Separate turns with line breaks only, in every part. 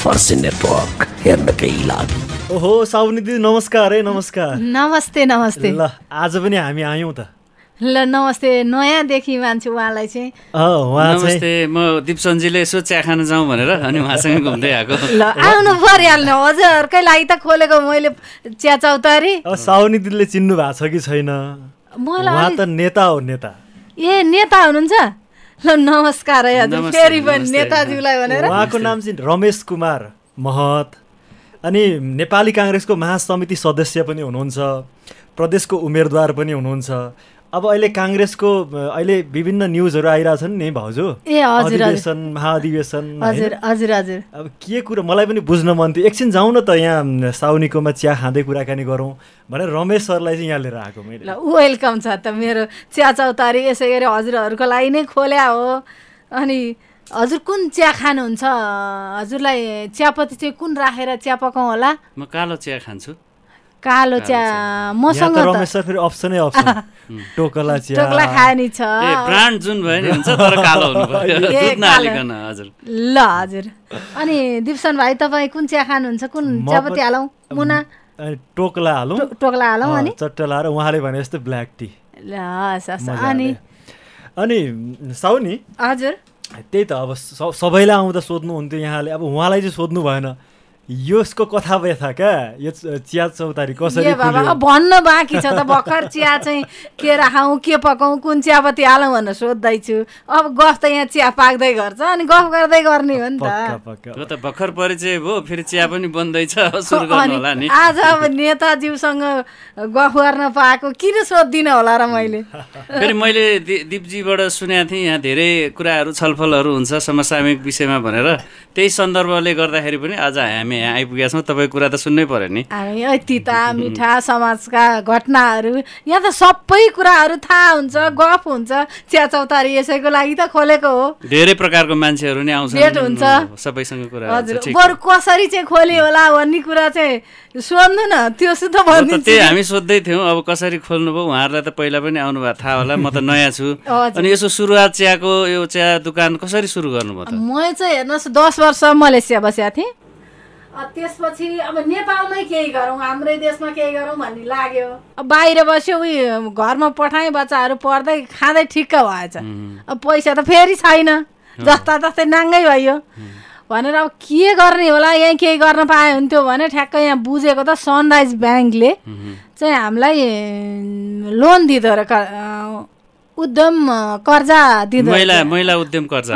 फर्सी नेटवर्क हेर्नकै लागि।
ओहो साउनी दिदी नमस्कार है। नमस्कार।
नमस्ते नमस्ते।
ल आज पनि हामी आयौँ त।
ल नमस्ते, नयाँ देखि मान्छे उहाँलाई चाहिँ।
नमस्ते, म दिपसन्जीले यसो चिया खान जाउँ भनेर अनि उहाँसँग घुम्दै आएको।
ल आउनु परिहाल्नु, हजुरहरूकै लागि त खोलेको मैले चिया चौतारी।
साउनी दिदीले चिन्नु भएको छ कि छैन? उहाँ त नेता हो, नेता।
ए नेता हुनुहुन्छ? ल नमस्कार है हजुर, फेरि पनि नेताज्यूलाई भनेर।
उहाँको नाम चाहिँ रमेश कुमार महत अनि नेपाली काङ्ग्रेसको महासमिति सदस्य पनि हुनुहुन्छ, प्रदेशको उम्मेदवार पनि हुनुहुन्छ। अब अहिले काङ्ग्रेसको अहिले विभिन्न न्युजहरू आइरहेछन् नि भाउजू।
ए हजुर,
अधिवेशन महाधिवेशन।
हजुर हजुर हजुर।
अब के कुरा मलाई पनि बुझ्न मन थियो। एकछिन जाउँ न त यहाँ साउनीकोमा चिया खाँदै कुराकानी गरौँ भनेर रमेश सरलाई चाहिँ यहाँ लिएर आएको मैले।
ल वेलकम छ त, मेरो चिया चौतारी यसै गरी हजुरहरूको लागि नै खोल्या हो। अनि हजुर कुन चिया खानुहुन्छ? हजुरलाई चियापत्ती चाहिँ कुन राखेर चिया पकाउँ होला?
म कालो चिया खान्छु।
कालो चिया मसँग त
रमेश सर फेरि अप्सनै अप्सन टोकला चिया।
टोकला खाए नि छ।
ए ब्रान्ड जुन भयो नि हुन्छ, तर कालो हुनु पर्यो, दुध नहालिकन। हजुर
ल हजुर। अनि दिपसन भाइ तपाईँ कुन चिया खानुहुन्छ? कुन चियापत्ती हालौँ? मुना
टोकला हालौँ।
टोकला हालौँ। अनि
चट्टा लाएर उहाँले भने जस्तो ब्ल्याक टी।
ल अनि
अनि साउनी
हजुर
त्यही त अब सबैलाई आउँदा सोध्नुहुन्थ्यो यहाँले, अब उहाँलाई चाहिँ सोध्नु भएन। यसको कथा व्यथा क्या, यो चिया चौतारी कसरी
खुल्यो भन्न बाँकी छ त। भर्खर चिया चाहिँ के राखौँ, के पकाउँ, कुन चियापत्ती हालौँ भनेर सोध्दैछु। अब गफ त यहाँ चिया पाक्दै गर्छ अनि गफ गर्दै गर्ने हो नि त।
हो त, भर्खर परिचय भयो, फेरि चिया पनि बन्दैछ, सुरु गर्नु होला नि।
आज अब नेताज्यूसँग गफ गर्न पाएको किन सोध्दिनँ होला र मैले।
फेरि मैले दिपजीबाट सुनेको थिएँ यहाँ धेरै कुराहरू छलफलहरू हुन्छ समसामयिक विषयमा भनेर, त्यही सन्दर्भले गर्दाखेरि पनि आज हामी यहाँ आइपुगेका छौँ। तपाईँ कुरा त सुन्नै पर्यो नि।
हामी तिता मिठा समाजका घटनाहरू, यहाँ त सबै कुराहरू थाहा हुन्छ, गफ हुन्छ। चिया चौतारी यसैको लागि त खोलेको हो।
धेरै प्रकारको मान्छेहरू नि आउँछन्,
भेट हुन्छ,
सबैसँग कुरा
हजुर। बरु कसरी चाहिँ खोल्यो होला भन्ने कुरा चाहिँ सोध्नु न, त्यो सुध भन्नु।
त्यही हामी सोध्दै थियौँ, अब कसरी खोल्नुभयो? उहाँहरूलाई त पहिला पनि आउनु भएको थाहा होला, म त नयाँ छु। अनि यसो सुरुवात चियाको यो चिया दोकान कसरी सुरु गर्नुभयो त?
म चाहिँ हेर्नुहोस् 10 वर्ष मलेसिया बसेको थिएँ। त्यसपछि अब नेपालमै केही गरौँ, हाम्रै देशमा केही गरौँ भन्ने लाग्यो। अब बाहिर बस्यो, उयो घरमा पठाएँ, बच्चाहरू पढ्दै खाँदै ठिक्क भएछ। अब पैसा त फेरि छैन, जस्ता तस्तै नाङ्गै भयो भनेर अब के गर्ने होला, यहीँ केही गर्न पाए हुन्थ्यो भने ठ्याक्कै यहाँ बुझेको त सनराइज ब्याङ्कले चाहिँ हामीलाई लोन दिँदो रहेछ, उद्यम कर्जा दिँदो।
महिला उद्यम कर्जा,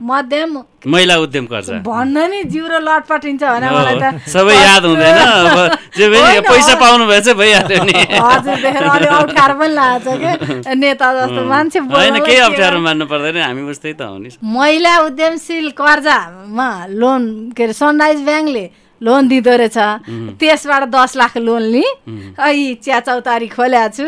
मध्यम
महिला उद्यम कर्जा
भन्न नि जिउरो लटपटिन्छ भने मलाई त
सबै याद हुँदैन। अब जे पनि पैसा पाउनु भएछ भइहाल्यो नि।
हजुर देखेर अलि अप्ठ्यारो पनि लागेको छ कि नेता जस्तो मान्छे
होइन, केही अप्ठ्यारो मान्नु पर्दैन, हामी उस्तै त हो नि।
महिला उद्यमशील कर्जामा लोन के अरे सनराइज ब्याङ्कले लोन दिँदो रहेछ। त्यसबाट 10 लाख लोन लिई चिया चौतारी खोल्या छु।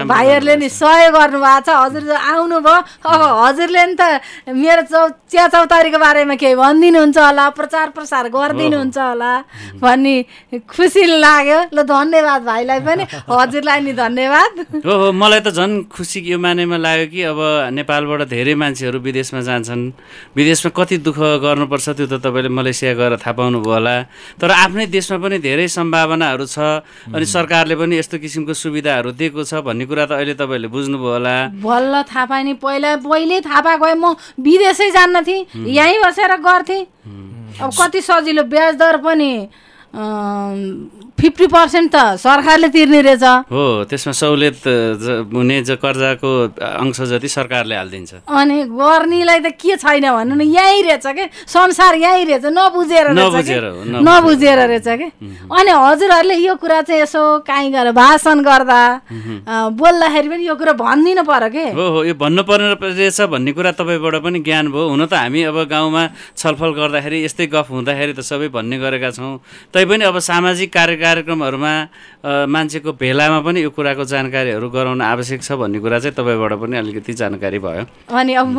भाइहरूले नि सहयोग गर्नुभएको छ। हजुर आउनुभयो, अब हजुरले नि त मेरो चिया चौतारीको बारेमा केही भनिदिनुहुन्छ होला, प्रचार प्रसार गरिदिनुहुन्छ होला भन्ने खुसी लाग्यो। ल धन्यवाद भाइलाई पनि, हजुरलाई नि धन्यवाद।
हो मलाई त झन् खुसी यो मानेमा लाग्यो कि अब नेपालबाट धेरै मान्छेहरू विदेशमा जान्छन्, विदेशमा कति दुःख गर्नुपर्छ त्यो त तपाईँले मलेसिया गएर थाहा पाउनुभयो होला। तर आफ्नै देशमा पनि धेरै सम्भावनाहरू छ अनि सरकारले पनि यस्तो किसिमको सुविधाहरू दिएको छ भन्ने कुरा त अहिले तपाईँले बुझ्नुभयो होला।
बल्ल थाहा पाएँ नि, पहिले थाहा पाएको म विदेशै जान्न थिएँ, यहीँ बसेर गर्थेँ। अब कति सजिलो, ब्याज दर पनि 50% त सरकारले तिर्ने रहेछ।
हो त्यसमा सहुलियत हुने कर्जाको अंश जति सरकारले हालिदिन्छ।
अनि गर्नेलाई त के छैन भन्नु न, यहीँ रहेछ के संसार, यहीँ रहेछ, नबुझेर रहेछ के। अनि हजुरहरूले यो कुरा चाहिँ यसो काहीँ गएर भाषण गर्दा बोल्दाखेरि पनि यो कुरा भनिदिनु पर्यो के।
हो यो भन्नु पर्ने रहेछ भन्ने कुरा तपाईँबाट पनि ज्ञान भयो। हुन त हामी अब गाउँमा छलफल गर्दाखेरि यस्तै गफ हुँदाखेरि त सबै भन्ने गरेका छौँ, पनि अब सामाजिक कार्यक्रमहरूमा मान्छेको भेलामा पनि यो कुराको जानकारीहरू गराउन आवश्यक छ भन्ने कुरा चाहिँ तपाईँबाट पनि अलिकति जानकारी भयो।
अनि अब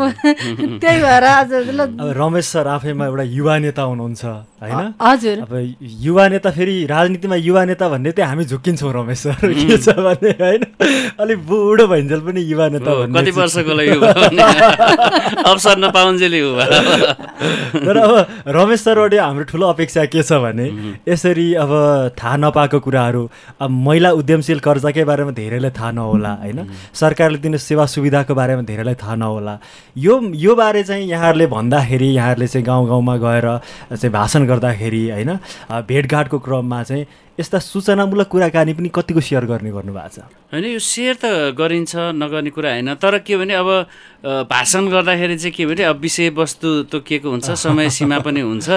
त्यही भएर
अब रमेश सर आफैमा एउटा युवा नेता हुनुहुन्छ होइन?
हजुर।
अब युवा नेता फेरि राजनीतिमा युवा नेता भन्ने चाहिँ हामी झुक्किन्छौँ रमेश सर के छ भने होइन, अलिक बुढो भइन्जेल पनि युवा नेता भन्ने
कति वर्षकोलाई युवा अवसर नपाउन्जेल युवा।
तर अब रमेश सरबाट हाम्रो ठुलो अपेक्षा के छ भने यसरी अब थाहा नपाएको कुराहरू, अब महिला उद्यमशील कर्जाकै बारेमा धेरैलाई थाहा नहोला होइन, सरकारले दिने सेवा सुविधाको बारेमा धेरैलाई थाहा नहोला, यो बारे चाहिँ यहाँहरूले भन्दाखेरि यहाँहरूले चाहिँ गाउँ गाउँमा गएर चाहिँ भाषण गर्दाखेरि होइन, भेटघाटको क्रममा चाहिँ यस्ता सूचनामूलक कुराकानी पनि कतिको सेयर गर्ने गर्नुभएको छ
होइन? यो सेयर त गरिन्छ, नगर्ने कुरा होइन। तर के भने अब भाषण गर्दाखेरि चाहिँ के भने अब विषयवस्तु तोकिएको हुन्छ, समय सीमा पनि हुन्छ,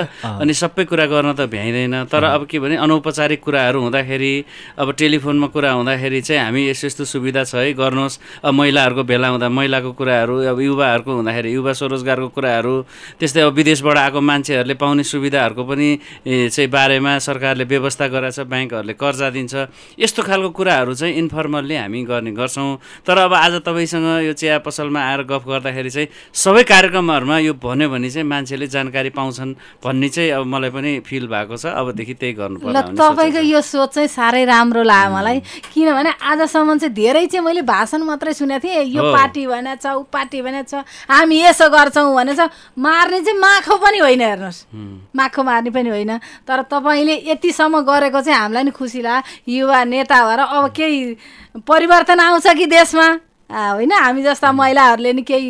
अनि सबै कुरा गर्न त भ्याइँदैन। तर अब के भने अनौपचारिक कुराहरू हुँदाखेरि, अब टेलिफोनमा कुरा हुँदाखेरि चाहिँ हामी यस्तो यस्तो सुविधा छ है गर्नुहोस्, अब महिलाहरूको भेला हुँदा महिलाको कुराहरू, अब युवाहरूको हुँदाखेरि युवा स्वरोजगारको कुराहरू, त्यस्तै अब विदेशबाट आएको मान्छेहरूले पाउने सुविधाहरूको पनि चाहिँ बारेमा सरकारले व्यवस्था गराएको छ, ब्याङ्कहरूले कर्जा दिन्छ, यस्तो खालको कुराहरू चाहिँ इन्फर्मल्ली हामी गर्ने गर्छौँ। तर अब आज तपाईँसँग यो चिया पसलमा आएर गफ गर्दाखेरि चाहिँ सबै कार्यक्रमहरूमा यो भन्यो भने चाहिँ मान्छेले जानकारी पाउँछन् भन्ने चाहिँ अब मलाई पनि फिल भएको छ। अबदेखि त्यही गर्नुपर्छ।
तपाईँको यो सोच चाहिँ साह्रै राम्रो लाग्यो मलाई, किनभने आजसम्म चाहिँ धेरै चाहिँ मैले भाषण मात्रै सुनेको थिएँ, यो पार्टी भनेको छ ऊ पार्टी भनेको छ, हामी यसो गर्छौँ भनेछ, मार्ने चाहिँ माखो पनि होइन, हेर्नुहोस् माखो मार्ने पनि होइन। तर तपाईँले यतिसम्म गरेको चाहिँ हामीलाई नि खुसी लाग्यो, युवा नेता भएर अब केही परिवर्तन आउँछ कि देशमा होइन? हामी जस्ता महिलाहरूले नि केही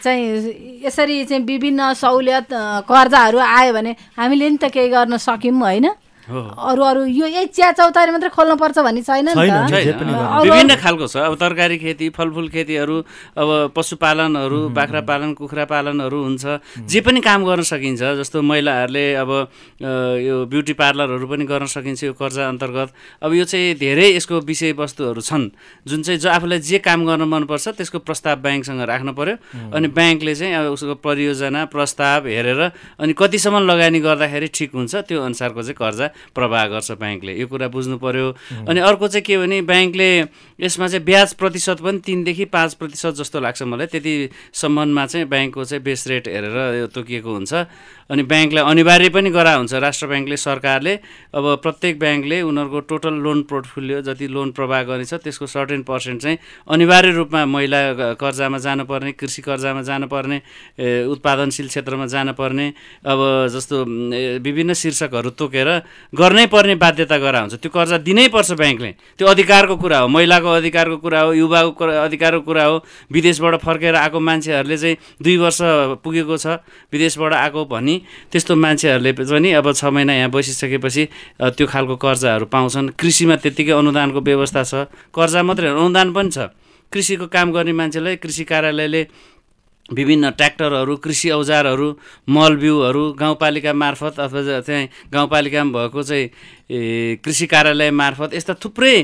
चाहिँ यसरी चाहिँ विभिन्न सहुलियत कर्जाहरू आयो भने हामीले नि त केही गर्न सक्यौँ होइन? अरू यो यही चिया चौतारी मात्रै खोल्नुपर्छ भन्ने छैन नि त,
विभिन्न खालको छ। अब तरकारी खेती, फलफुल खेतीहरू, अब पशुपालनहरू, बाख्रा पालन, कुखुरा पालनहरू हुन्छ, जे पनि काम गर्न सकिन्छ। जस्तो महिलाहरूले अब यो ब्युटी पार्लरहरू पनि गर्न सकिन्छ यो कर्जा अन्तर्गत। अब यो चाहिँ धेरै यसको विषयवस्तुहरू छन् जुन चाहिँ जो आफूलाई जे काम गर्न मनपर्छ त्यसको प्रस्ताव ब्याङ्कसँग राख्नु पर्यो, अनि ब्याङ्कले चाहिँ अब उसको परियोजना प्रस्ताव हेरेर अनि कतिसम्म लगानी गर्दाखेरि ठिक हुन्छ त्यो अनुसारको चाहिँ कर्जा प्रवाह गर्छ ब्याङ्कले, यो कुरा बुझ्नु पर्यो। अनि अर्को चाहिँ के भने ब्याङ्कले यसमा चाहिँ ब्याज प्रतिशत पनि 3 देखि 5% जस्तो लाग्छ मलाई, त्यति सम्बन्धमा चाहिँ ब्याङ्कको चाहिँ बेस रेट हेरेर यो तोकिएको हुन्छ। अनि ब्याङ्कलाई अनिवार्य पनि गरा हुन्छ राष्ट्र ब्याङ्कले, सरकारले अब प्रत्येक ब्याङ्कले उनीहरूको टोटल लोन पोर्टफोलियो जति लोन प्रवाह गरिन्छ त्यसको सर्टेन % चाहिँ अनिवार्य रूपमा महिला कर्जामा जानुपर्ने, कृषि कर्जामा जानुपर्ने, उत्पादनशील क्षेत्रमा जानुपर्ने, अब जस्तो विभिन्न शीर्षकहरू तोकेर गर्नै पर्ने बाध्यता गरा हुन्छ। त्यो कर्जा दिनै पर्छ ब्याङ्कले, त्यो अधिकारको कुरा हो, महिलाको अधिकारको कुरा हो, युवाको अधिकारको कुरा हो। विदेशबाट फर्केर आएको मान्छेहरूले चाहिँ 2 वर्ष पुगेको छ विदेशबाट आएको भनी त्यस्तो मान्छेहरूले पनि अब 6 महिना यहाँ बसिसकेपछि त्यो खालको कर्जाहरू पाउँछन्। कृषिमा त्यत्तिकै अनुदानको व्यवस्था छ, कर्जा मात्रै अनुदान पनि छ। कृषिको काम गर्ने मान्छेलाई कृषि कार्यालयले विभिन्न ट्र्याक्टरहरू, कृषि औजारहरू, मल बिउहरू गाउँपालिका मार्फत अथवा चाहिँ गाउँपालिकामा भएको चाहिँ कृषि कार्यालय मार्फत यस्ता थुप्रै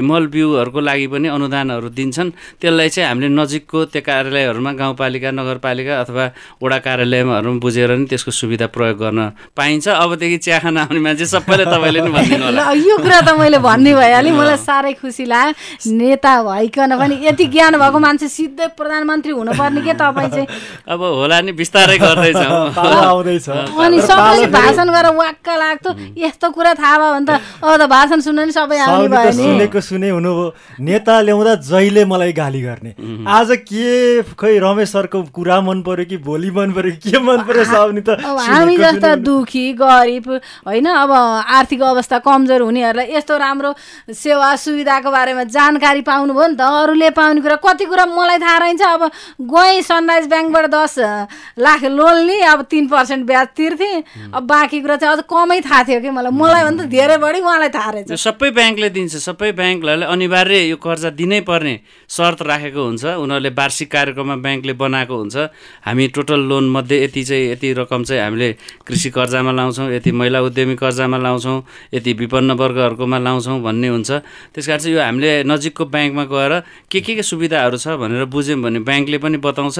मल बिउहरूको लागि पनि अनुदानहरू दिन्छन्। त्यसलाई चाहिँ हामीले नजिकको त्यो कार्यालयहरूमा गाउँपालिका, नगरपालिका अथवा वडा कार्यालयमाहरू बुझेर नि त्यसको सुविधा प्रयोग गर्न पाइन्छ। अबदेखि चिया खान आउने मान्छे सबैले तपाईँले नि भनिदिनु होला।
यो कुरा त मैले भन्ने भइहालेँ, मलाई साह्रै खुसी लाग्यो। नेता भइकन पनि यति ज्ञान भएको मान्छे सिधै प्रधानमन्त्री हुनुपर्ने के तपाईँ चाहिँ?
अब होला नि, बिस्तारै गर्दैछौँ।
अनि सबैले भाषण गरेर वाक्क लाग्थ्यो, यस्तो कुरा थाहा भयो भने त अब त भाषण सुन्न नि सबै आउने भयो नि।
सुनेको सुने हुनुभयो, नेता ल्याउँदा जहिले मलाई गाली गर्ने। आज के खै रमेश सरको कुरा मन पर्यो कि भोलि मन पर्यो कि के मन पर्यो सबनी त
हामी जस्ता दुखी गरिब होइन, अब आर्थिक अवस्था कमजोर हुनेहरूलाई यस्तो राम्रो सेवा सुविधाको बारेमा जानकारी पाउनु भयो नि त। अरूले पाउने कुरा कति कुरा मलाई थाहा रहन्छ। अब गएँ सनराइज ब्याङ्कबाट 10 लाख लोन लिएँ, अब 3% ब्याज तिर्थेँ, अब बाँकी कुरा चाहिँ अझ कमै थाहा थियो कि मलाई भन्दा धेरै बढी उहाँलाई थाहा रहेछ।
सबै ब्याङ्कले दिन्छ, सबै ब्याङ्कलाई अनिवार्य यो कर्जा दिनै पर्ने शर्त राखेको हुन्छ। उनीहरूले वार्षिक कार्यक्रममा ब्याङ्कले बनाएको हुन्छ, हामी टोटल लोन मध्ये यति रकम चाहिँ हामीले कृषि कर्जामा लाउँछौँ, यति महिला उद्यमी कर्जामा लाउँछौँ, यति विपन्न वर्गहरूकोमा लाउँछौँ भन्ने हुन्छ। त्यसकारण चाहिँ यो हामीले नजिकको ब्याङ्कमा गएर के सुविधाहरू छ भनेर बुझ्यौँ भने ब्याङ्कले पनि बताउँछ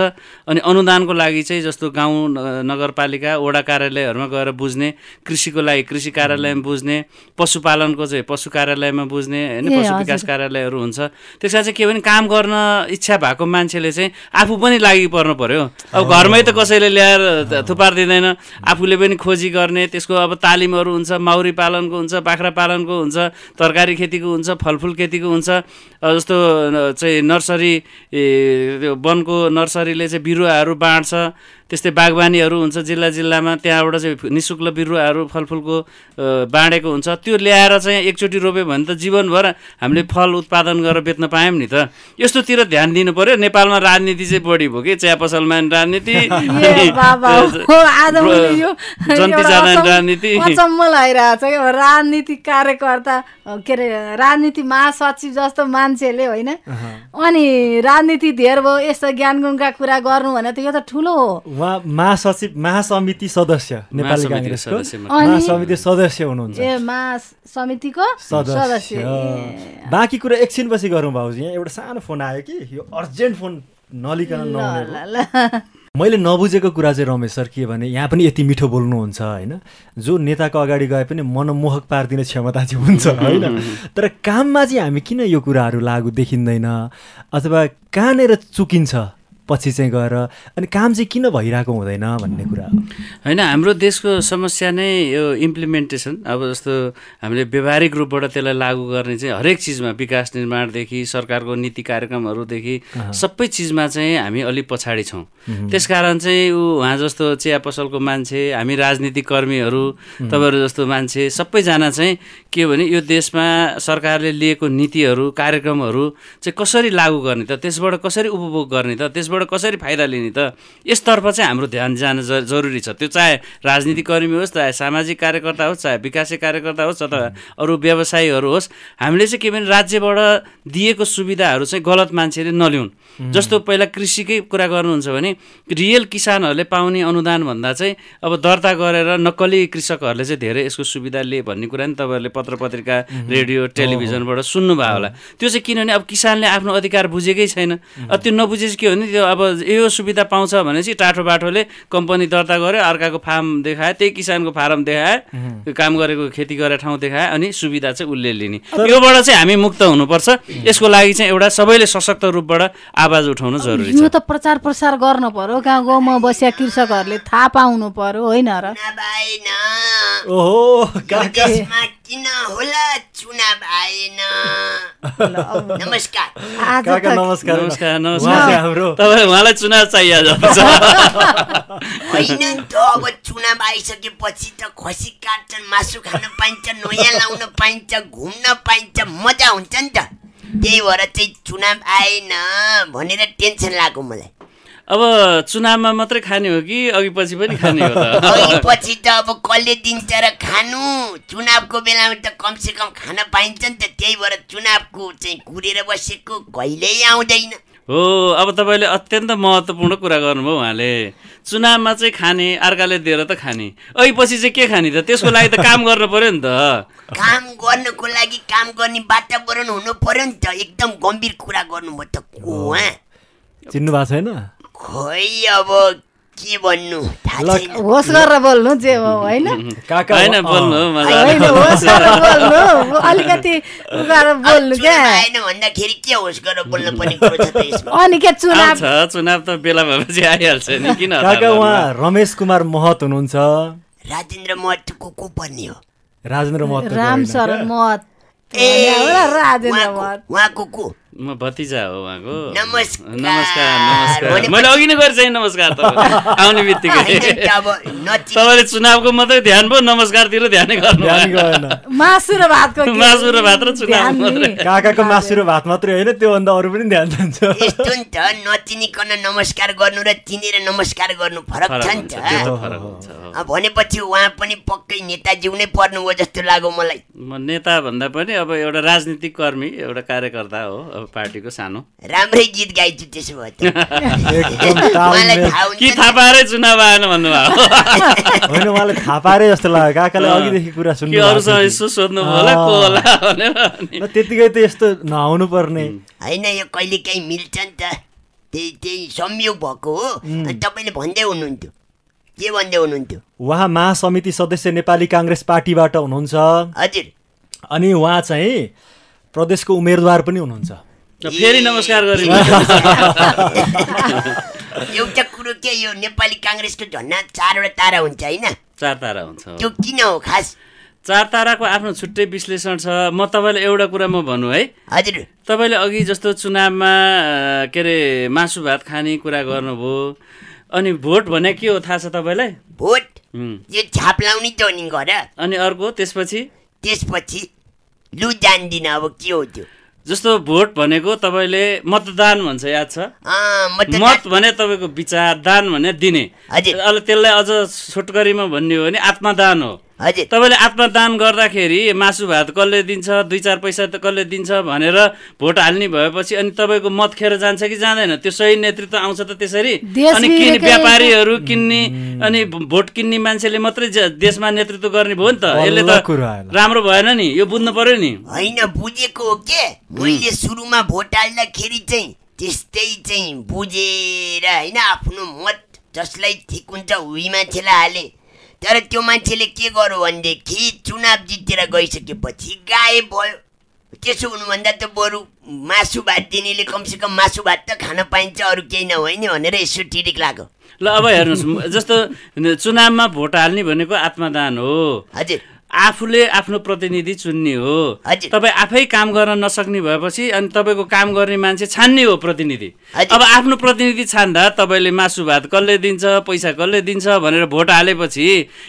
अनि अनुदानको लागि चाहिँ जस्तो गाउँ नगरपालिका वडा कार्यालयहरूमा गएर बुझ्ने, कृषिको लागि कृषि कार्यालयमा बुझ्ने, पशुपालनको चाहिँ पशु कार्यालयमा बुझ्ने होइन, पशु विकास कार्यालयहरू हुन्छ। त्यसमा चाहिँ के भने काम गर्न इच्छा भएको मान्छेले चाहिँ आफू पनि लागि पर्नु पर्यो। अब घरमै त कसैले ल्याएर थुपार दिँदैन, आफूले पनि खोजी गर्ने, त्यसको अब तालिमहरू हुन्छ, माउरी पालनको हुन्छ, बाख्रा पालनको हुन्छ, तरकारी खेतीको हुन्छ, फलफुल खेतीको हुन्छ। जस्तो चाहिँ नर्सरी, वनको नर्सरीले चाहिँ बिरुवाहरू बाँड्छ, त्यस्तै बागवानीहरू हुन्छ जिल्ला जिल्लामा, त्यहाँबाट चाहिँ निःशुल्क बिरुवाहरू फलफुलको बाँडेको हुन्छ। त्यो ल्याएर चाहिँ एकचोटि रोप्यो भने त जीवनभर हामीले फल उत्पादन गरेर बेच्न पायौँ नि त। यस्तोतिर ध्यान दिनु पर्यो। नेपालमा राजनीति चाहिँ बढी भयो कि, चिया पसलमा राजनीति, जन्ती जाँदा राजनीति।
अचम्म लागिरहेछ कि राजनीतिक कार्यकर्ता के अरे राजनीति महासचिव जस्तो मान्छेले होइन, अनि राजनीति धेर भयो यस्तो ज्ञान गुणका कुरा गर्नु भने त यो त ठुलो हो।
उहाँ महासचिव महासमिति सदस्य नेपाली काङ्ग्रेसको महासमिति सदस्य हुनुहुन्छ।
ए महासमितिको सदस्य।
बाँकी कुरा एकछिनपछि गरौँ भाउजी। यहाँ एउटा सानो फोन आयो कि, यो अर्जेन्ट फोन नलिकन नहुने। मैले नबुझेको कुरा चाहिँ रमेश सर के भने, यहाँ पनि यति मिठो बोल्नुहुन्छ होइन, जो नेताको अगाडि गए पनि मनमोहक पारिदिने क्षमता चाहिँ हुन्छ होइन, तर काममा चाहिँ हामी किन यो कुराहरू लागु देखिँदैन, अथवा कहाँनिर चुकिन्छ पछि चाहिँ गएर, अनि काम चाहिँ किन भइरहेको हुँदैन भन्ने कुरा
होइन। हाम्रो देशको समस्या नै यो इम्प्लिमेन्टेसन। अब जस्तो हामीले व्यावहारिक रूपबाट त्यसलाई लागू गर्ने चाहिँ हरेक चिजमा, विकास निर्माणदेखि सरकारको नीति कार्यक्रमहरूदेखि सबै चिजमा चाहिँ हामी अलिक पछाडि छौँ। त्यसकारण चाहिँ उहाँ जस्तो चिया पसलको मान्छे, हामी राजनीतिक कर्मीहरू, तपाईँहरू जस्तो मान्छे सबैजना चाहिँ के भने यो देशमा सरकारले लिएको नीतिहरू कार्यक्रमहरू चाहिँ कसरी लागू गर्ने त, त्यसबाट कसरी उपभोग गर्ने त, त्यसबाट कसरी फाइदा लिने त, यसतर्फ चाहिँ हाम्रो ध्यान जान जरुरी छ। त्यो चाहे राजनीतिक कर्मी होस्, चाहे सामाजिक कार्यकर्ता होस्, चाहे विकासे कार्यकर्ता होस्, अथवा अरू व्यवसायीहरू होस्, हामीले चाहिँ के भने राज्यबाट दिएको सुविधाहरू चाहिँ गलत मान्छेले नल्याउन्। जस्तो पहिला कृषिकै कुरा गर्नुहुन्छ भने रियल किसानहरूले पाउने अनुदान भन्दा चाहिँ अब दर्ता गरेर नक्कली कृषकहरूले चाहिँ धेरै यसको सुविधा लिए भन्ने कुरा नि तपाईँहरूले पत्र पत्रिका, रेडियो, टेलिभिजनबाट सुन्नुभयो होला। त्यो चाहिँ किनभने अब किसानले आफ्नो अधिकार बुझेकै छैन। त्यो नबुझेपछि के हो भने, त्यो अब यो सुविधा पाउँछ भनेपछि टाठो बाठोले कम्पनी दर्ता गर्यो, अर्काको फार्म देखाए, त्यही किसानको फार्म देखाए, काम गरेको खेती गरेको ठाउँ देखाए, अनि सुविधा चाहिँ उसले लिने। योबाट चाहिँ हामी मुक्त हुनुपर्छ। यसको लागि चाहिँ एउटा सबैले सशक्त रूपबाट आवाज उठाउन जरुरी छ।
यो त प्रचार प्रसार गर्नु पर्यो, गाउँ गाउँमा बसेका कृषकहरूले थाहा पाउनु पर्यो होइन र।
ओहो काका
किन होला चुनाव आएन? नमस्कार
काका। नमस्कार
नमस्कार नमस्कार। तपाईँ उहाँलाई चुनाव चाहिएको छ
होइन त? अब चुनाव आइसकेपछि त खसी काट्छन्, मासु खान पाइन्छ, नयाँ लाउन पाइन्छ, घुम्न पाइन्छ, मजा हुन्छ नि त। त्यही भएर चाहिँ चुनाव आएन भनेर टेन्सन लाग्यो मलाई।
अब चुनावमा मात्रै खाने हो कि अघि पछि पनि खाने हो त?
अघि पछि त अब कसले दिन्छ र खानु, चुनावको बेलामा त कमसे कम खान पाइन्छ नि त। त्यही भएर चुनावको चाहिँ कुरेर बसेको कहिल्यै आउँदैन
हो। अब तपाईँले अत्यन्त महत्त्वपूर्ण कुरा गर्नुभयो। उहाँले चुनावमा चाहिँ खाने, अर्काले दिएर त खाने, अघि पछि चाहिँ के खाने त? त्यसको लागि त काम गर्नु पर्यो नि त।
काम गर्नको लागि काम गर्ने वातावरण हुनु पर्यो नि त। एकदम गम्भीर कुरा गर्नुभयो त।
चिन्नु भएको छैन?
खोइ अब के भन्नु थाहा छैन।
होस गरेर बोल्नु जे हो होइन
काका,
होइन बोल्नु
होइन, होस गरेर बोल्नु, अलिकति गरेर बोल्नु क्या।
आएन भन्दाखेरि के होस गरेर बोल्नु पर्ने कुरो छ त यसमा?
अनि के चुनाव
चुनाव त बेला भएपछि आइहाल्छ नि। किन
काका उहाँ रमेश कुमार महत हुनुहुन्छ।
राजेन्द्र महत को पर्ने हो?
राजेन्द्र महत,
रामशरण महत। राजेन्द्र महत
उहाँको को?
म भतिजा हो उहाँको।
नमस्कार
नमस्कार। मैले अघि नै गरेँ चाहिँ नमस्कार आउने बित्तिकै। तपाईँले चुनावको मात्रै ध्यान भयो, नमस्कारतिर ध्यानै गर्नु।
मासु र भातको,
मासु र भात र चुनाव मात्रै।
काकाको मासु र भात मात्रै होइन, त्योभन्दा अरू पनि ध्यान जान्छ।
यस्तो नि त, नचिनिकन नमस्कार गर्नु र चिनेर नमस्कार गर्नु फरक छ नि त। भनेपछि उहाँ पनि पक्कै नेताज्यू नै पर्नु हो जस्तो लाग्यो मलाई।
म नेता भन्दा पनि अब एउटा राजनीतिक कर्मी, एउटा कार्यकर्ता हो पार्टीको सानो।
राम्रै गीत गाइछु त्यसो भए त।
कि थाहा पाएरै चुनाव आएन भन्नुभयो
होइन? उहाँले थाहा पारे जस्तो लाग्यो। काकाले अघिदेखि कुरा सुन्नु,
अरूसँग यसो सोध्नु होला को होला भनेर।
त्यतिकै त यस्तो नआउनु पर्ने
होइन, यो कहिले काहीँ मिल्छ नि त। त्यही संयोग भएको हो। अनि तपाईँले भन्दै हुनुहुन्थ्यो, के भन्दै हुनुहुन्थ्यो?
उहाँ महासमिति सदस्य नेपाली काङ्ग्रेस पार्टीबाट हुनुहुन्छ।
हजुर।
अनि उहाँ चाहिँ प्रदेशको उम्मेदवार पनि हुनुहुन्छ।
फेरि नमस्कार गरे।
एउटा कुरो के, यो नेपाली काङ्ग्रेसको झन्डा 4वटा तारा हुन्छ होइन?
4 तारा हुन्छ।
त्यो किन हो खास?
4 ताराको आफ्नो छुट्टै विश्लेषण छ। म तपाईँलाई एउटा कुरा म भन्नु है।
हजुर।
तपाईँले अघि जस्तो चुनावमा के अरे मासु भात खाने कुरा गर्नुभयो। अनि भोट भने के हो थाहा छ तपाईँलाई?
भोट यो छाप लाउने त हो नि घर।
अनि अर्को
त्यसपछि लु जान्दिनँ अब के हो त्यो।
जस्तो भोट भनेको तपाईँले मतदान भन्छ, याद छ? मत भने तपाईँको विचार, दान भने दिने। अहिले त्यसलाई अझ छोटकरीमा भन्ने हो भने आत्मदान हो। तपाईँले आत्मदान गर्दाखेरि मासु भात कसले दिन्छ, 2-4 पैसा त कसले दिन्छ भनेर भोट हाल्ने भएपछि अनि तपाईँको मत खेर जान्छ कि जाँदैन? त्यो सही नेतृत्व आउँछ त त्यसरी? अनि किन्ने व्यापारीहरू किन्ने अनि भोट किन्ने मान्छेले मात्रै देशमा नेतृत्व गर्ने भयो नि त। यसले त राम्रो भएन नि, यो बुझ्नु पर्यो नि।
होइन, बुझेको हो के, मैले सुरुमा भोट हाल्दाखेरि चाहिँ त्यस्तै चाहिँ बुझेर होइन आफ्नो मत जसलाई ठिक हुन्छ उही मान्छेलाई हाले। तर त्यो मान्छेले के गर्यो भनेदेखि चुनाव जितेर गइसकेपछि गायब भयो। त्यसो हुनुभन्दा त बरु मासु भात दिनेले कमसेकम मासु भात त खान पाइन्छ, अरू केही नभए नि भनेर यसो टिरिक लाग्यो।
ल अब हेर्नुहोस्, जस्तो चुनावमा भोट हाल्ने भनेको आत्मदान हो।
हजुर।
आफूले आफ्नो प्रतिनिधि चुन्ने हो। तपाईँ आफै काम गर्न नसक्ने भएपछि अनि तपाईँको काम गर्ने मान्छे छान्ने हो प्रतिनिधि। अब आफ्नो प्रतिनिधि छान्दा तपाईँले मासु भात कसले दिन्छ, पैसा कसले दिन्छ भनेर भोट हालेपछि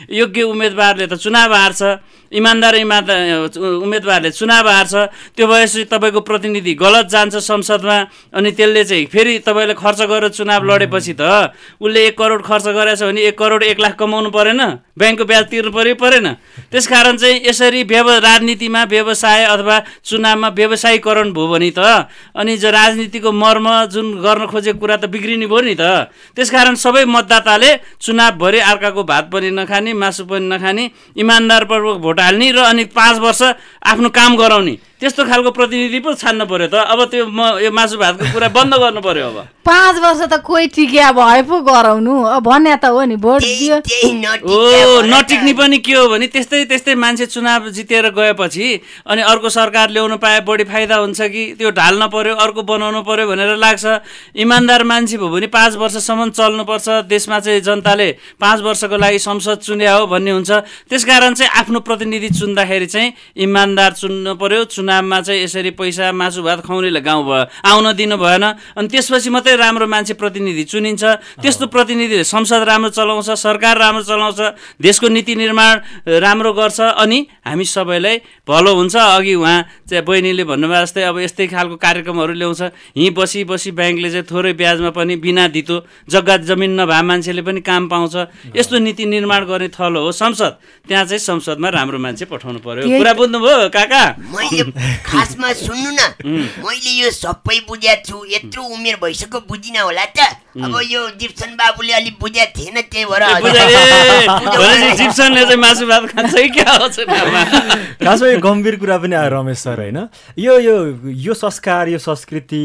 योग्य उम्मेदवारले त चुनाव हार्छ, इमान्दार उम्मेदवारले चुनाव हार्छ। त्यो भएपछि तपाईँको प्रतिनिधि गलत जान्छ संसदमा अनि त्यसले चाहिँ फेरि तपाईँले खर्च गरेर चुनाव लडेपछि त उसले 1 करोड खर्च गरेछ भने 1 करोड 1 लाख कमाउनु परेन? ब्याङ्कको ब्याज तिर्नु परेन? त्यसकारण चाहिँ यसरी राजनीतिमा व्यवसाय अथवा चुनावमा व्यवसायीकरण भयो भने त अनि जो राजनीतिको मर्म जुन गर्न खोजेको कुरा त बिग्रिने भयो नि त। त्यसकारण सबै मतदाताले चुनावभरि अर्काको भात पनि नखाने, मासु पनि नखाने, इमान्दारपूर्वक भोट हाल्ने र अनि 5 वर्ष आफ्नो काम गराउने त्यस्तो खालको प्रतिनिधि पो छान्न पर्यो त। अब त्यो यो मासु भातको कुरा बन्द गर्नु पर्यो। अब
5 वर्ष त कोही टिकिया भए पो गराउनु भन्ने त हो नि। भोट दियो
नटिक्ने पनि के हो भने त्यस्तै मान्छे चुनाव जितेर गएपछि अनि अर्को सरकार ल्याउनु पाए बढी फाइदा हुन्छ कि त्यो ढाल्न पर्यो, अर्को बनाउनु पर्यो भनेर लाग्छ। इमान्दार मान्छे भयो भने 5 वर्षसम्म चल्नुपर्छ। देशमा चाहिँ जनताले 5 वर्षको लागि संसद चुन्या हो भन्ने हुन्छ। त्यसकारण चाहिँ आफ्नो प्रतिनिधि चुन्दाखेरि चाहिँ इमान्दार चुन्नु पर्यो। चुनावमा चाहिँ यसरी पैसा मासु भात खुवाउनेलाई गाउँ आउन दिनु भएन। अनि त्यसपछि मात्रै राम्रो मान्छे प्रतिनिधि चुनिन्छ। त्यस्तो प्रतिनिधिले संसद राम्रो चलाउँछ, सरकार राम्रो चलाउँछ, देशको नीति निर्माण राम्रो गर्छ अनि हामी सबैलाई भलो हुन्छ। अघि उहाँ चाहिँ बहिनीले भन्नुभयो जस्तै अब यस्तै खालको कार्यक्रमहरू ल्याउँछ। यहीँ बसी ब्याङ्कले चाहिँ थोरै ब्याजमा पनि बिना धितो जग्गा जमिन नभए मान्छेले पनि काम पाउँछ। यस्तो नीति निर्माण गर्ने थलो हो संसद। त्यहाँ चाहिँ संसदमा राम्रो मान्छे पठाउनु पर्यो। कुरा बुझ्नुभयो काका?
मैले खासमा सुन्नु न, मैले यो सबै बुझेको छु। यत्रो उमेर भइसक्यो बुझिन होला त। अब यो जिप्सन बाबुले अलि बुझेको थिएन, त्यही भएर
जिप्सनले चाहिँ मासु भात खान्छ कि क्या हो?
खासमा यो गम्भीर कुरा पनि आयो रमेश सर होइन। यो संस्कार, यो संस्कृति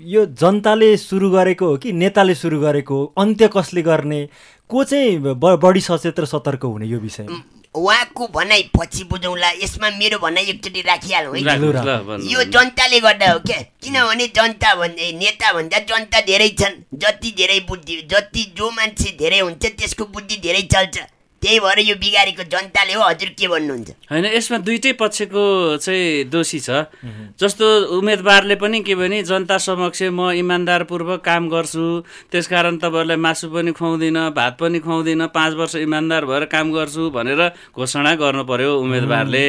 यो जनताले सुरु गरेको हो कि नेताले सुरु गरेको हो? अन्त्य कसले गर्ने? को चाहिँ बढी सचेत र सतर्क हुने यो विषय?
उहाँको भनाइ पछि बुझौँला। यसमा मेरो भनाइ एकचोटि राखिहालौँ है। यो जनताले गर्दा हो क्या। किनभने जनता भन्दा नेता भन्दा जनता धेरै छन्। जति धेरै बुद्धि, जति जो मान्छे धेरै हुन्छ त्यसको बुद्धि धेरै चल्छ। त्यही भएर यो बिगारेको जनताले हो। हजुर के भन्नुहुन्छ?
होइन, यसमा दुईटै पक्षको चाहिँ दोषी छ। जस्तो उम्मेदवारले पनि के भने जनता समक्ष म इमान्दारपूर्वक काम गर्छु, त्यसकारण तपाईँहरूलाई मासु पनि खुवाउँदिनँ, भात पनि खुवाउँदिनँ, 5 वर्ष इमान्दार भएर काम गर्छु भनेर घोषणा गर्नु पर्यो उम्मेदवारले।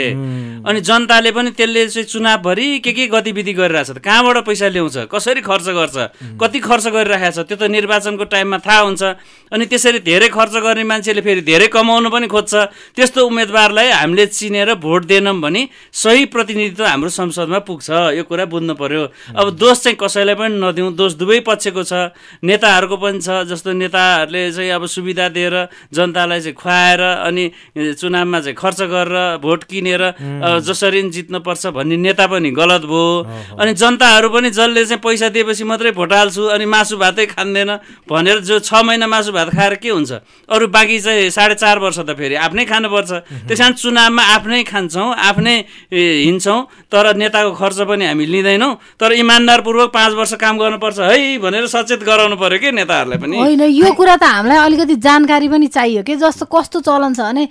अनि जनताले पनि त्यसले चाहिँ चुनावभरि के गतिविधि गरिरहेछ, कहाँबाट पैसा ल्याउँछ, कसरी खर्च गर्छ, कति खर्च गरिरहेको छ त्यो त निर्वाचनको टाइममा थाहा हुन्छ। अनि त्यसरी धेरै खर्च गर्ने मान्छेले फेरि धेरै कमाउन पनि खोज्छ त्यस्तो उम्मेदवारलाई हामीले चिनेर भोट दिएनौँ भने सही प्रतिनिधित्व हाम्रो संसदमा पुग्छ यो कुरा बुझ्नु पर्यो अब दोष चाहिँ कसैलाई पनि नदिउँ दोष दुवै पक्षको छ नेताहरूको पनि छ जस्तो नेताहरूले चाहिँ अब सुविधा दिएर जनतालाई चाहिँ खुवाएर अनि चुनावमा चाहिँ खर्च गरेर भोट किनेर जसरी जित्नुपर्छ भन्ने नेता पनि गलत भयो अनि जनताहरू पनि जसले चाहिँ पैसा दिएपछि मात्रै भोट हाल्छु अनि मासु भातै खाँदैन भनेर जो 6 महिना मासु भात खाएर के हुन्छ अरू बाँकी चाहिँ 4.5 वर्ष त फेरि आफ्नै खानुपर्छ त्यस कारण चुनावमा आफ्नै खान्छौँ आफ्नै हिँड्छौँ तर नेताको खर्च पनि हामी लिँदैनौँ तर इमान्दारपूर्वक 5 वर्ष काम गर्नुपर्छ है भनेर सचेत गराउनु पर्यो कि नेताहरूलाई पनि
होइन यो कुरा त हामीलाई अलिकति जानकारी पनि चाहियो के जस्तो कस्तो चलन छ भने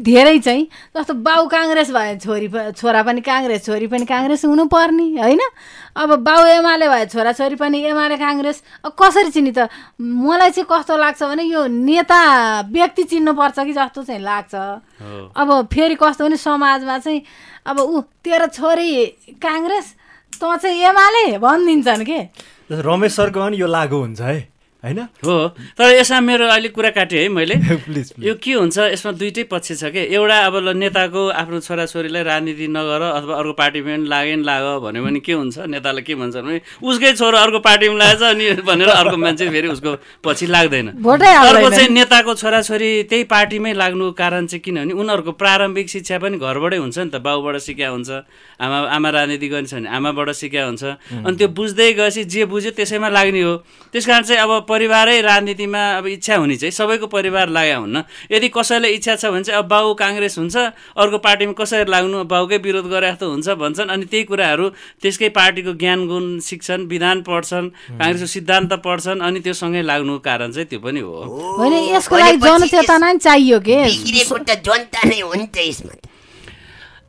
धेरै चाहिँ जस्तो बाउ काङ्ग्रेस भए छोरा पनि काङ्ग्रेस छोरी पनि काङ्ग्रेस हुनुपर्ने होइन अब बाउ एमाले भए छोराछोरी पनि एमाले काङ्ग्रेस कसरी चिन्ने त मलाई चाहिँ कस्तो लाग्छ भने यो नेता व्यक्ति चिन्नुपर्छ कि जस्तो चाहिँ लाग्छ अब फेरि कस्तो भने समाजमा चाहिँ अब तेरो छोरी काङ्ग्रेस तँ चाहिँ एमाले भनिदिन्छन् के
रमेश सरको पनि यो लागु हुन्छ है हैन
हो तर यसमा मेरो अहिले कुरा काटेँ है मैले
प्लिज
यो के हुन्छ यसमा दुईटै पक्ष छ के एउटा अब नेताको आफ्नो छोराछोरीलाई राजनीति नगर अथवा अर्को पार्टीमा पनि लाग भन्यो भने के हुन्छ नेताले के भन्छन् भने उसकै छोरो अर्को पार्टीमा लागेछ अनि भनेर अर्को मान्छे फेरि उसको पछि लाग्दैन अर्को चाहिँ नेताको छोराछोरी त्यही पार्टीमै लाग्नु कारण चाहिँ किनभने उनीहरूको प्रारम्भिक शिक्षा पनि घरबाटै हुन्छ नि त बाउबाट सिक्या हुन्छ आमा राजनीति गर्ने छ भने आमाबाट सिक्या हुन्छ अनि त्यो बुझ्दै गएपछि जे बुझ्यो त्यसैमा लाग्ने हो त्यसकारण चाहिँ अब परिवारै राजनीतिमा अब इच्छा हुने चाहिँ सबैको परिवार लाग्या हुन्न यदि कसैलाई इच्छा छ भने चाहिँ अब बाउ काङ्ग्रेस हुन्छ अर्को पार्टीमा कसरी लाग्नु बाउकै विरोध गरे जस्तो हुन्छ भन्छन् अनि त्यही कुराहरू त्यसकै पार्टीको ज्ञान गुण सिक्छन् विधान पढ्छन् काङ्ग्रेसको सिद्धान्त पढ्छन् अनि त्यो सँगै लाग्नुको कारण चाहिँ त्यो पनि हो
होइन यसको लागि जनचेतना नि चाहियो के
बिग्रेको त जनता नै हो नि त यसमा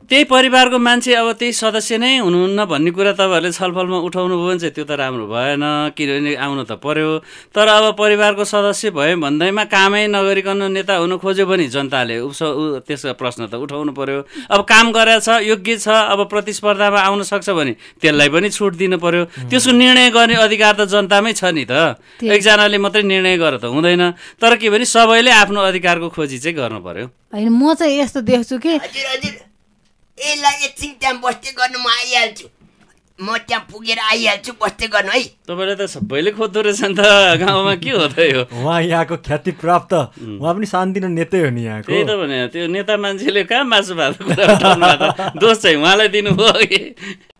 त्यही परिवारको मान्छे अब त्यही सदस्य नै हुनुहुन्न भन्ने कुरा तपाईँहरूले छलफलमा उठाउनु भयो भने चाहिँ त्यो त राम्रो भएन किनभने आउनु त पर्यो तर अब परिवारको सदस्य भयो भन्दैमा कामै नगरिकन नेता हुनु खोज्यो भने जनताले त्यसको प्रश्न त उठाउनु पर्यो अब काम गरेछ योग्य छ अब प्रतिस्पर्धामा आउन सक्छ भने त्यसलाई पनि छुट दिनु पर्यो त्यसको निर्णय गर्ने अधिकार त जनतामै छ नि त एकजनाले मात्रै निर्णय गर त हुँदैन तर के भने सबैले आफ्नो अधिकारको खोजी चाहिँ गर्नु पर्यो
होइन म चाहिँ यस्तो देख्छु कि
यसलाई एकछिन त्यहाँ बस्दै गर्नु म आइहाल्छु म त्यहाँ पुगेर आइहाल्छु बस्दै गर्नु है
तपाईँले त सबैले खोज्दो रहेछ नि त गाउँमा के हो त यो
उहाँ यहाँको ख्याति प्राप्त उहाँ पनि शान्तिनो नेतै हो नि यहाँको
त्यही त भने त्यो नेता मान्छेले कहाँ मासु भात कुरा उठाउनु भएको दोष चाहिँ उहाँलाई दिनुभयो कि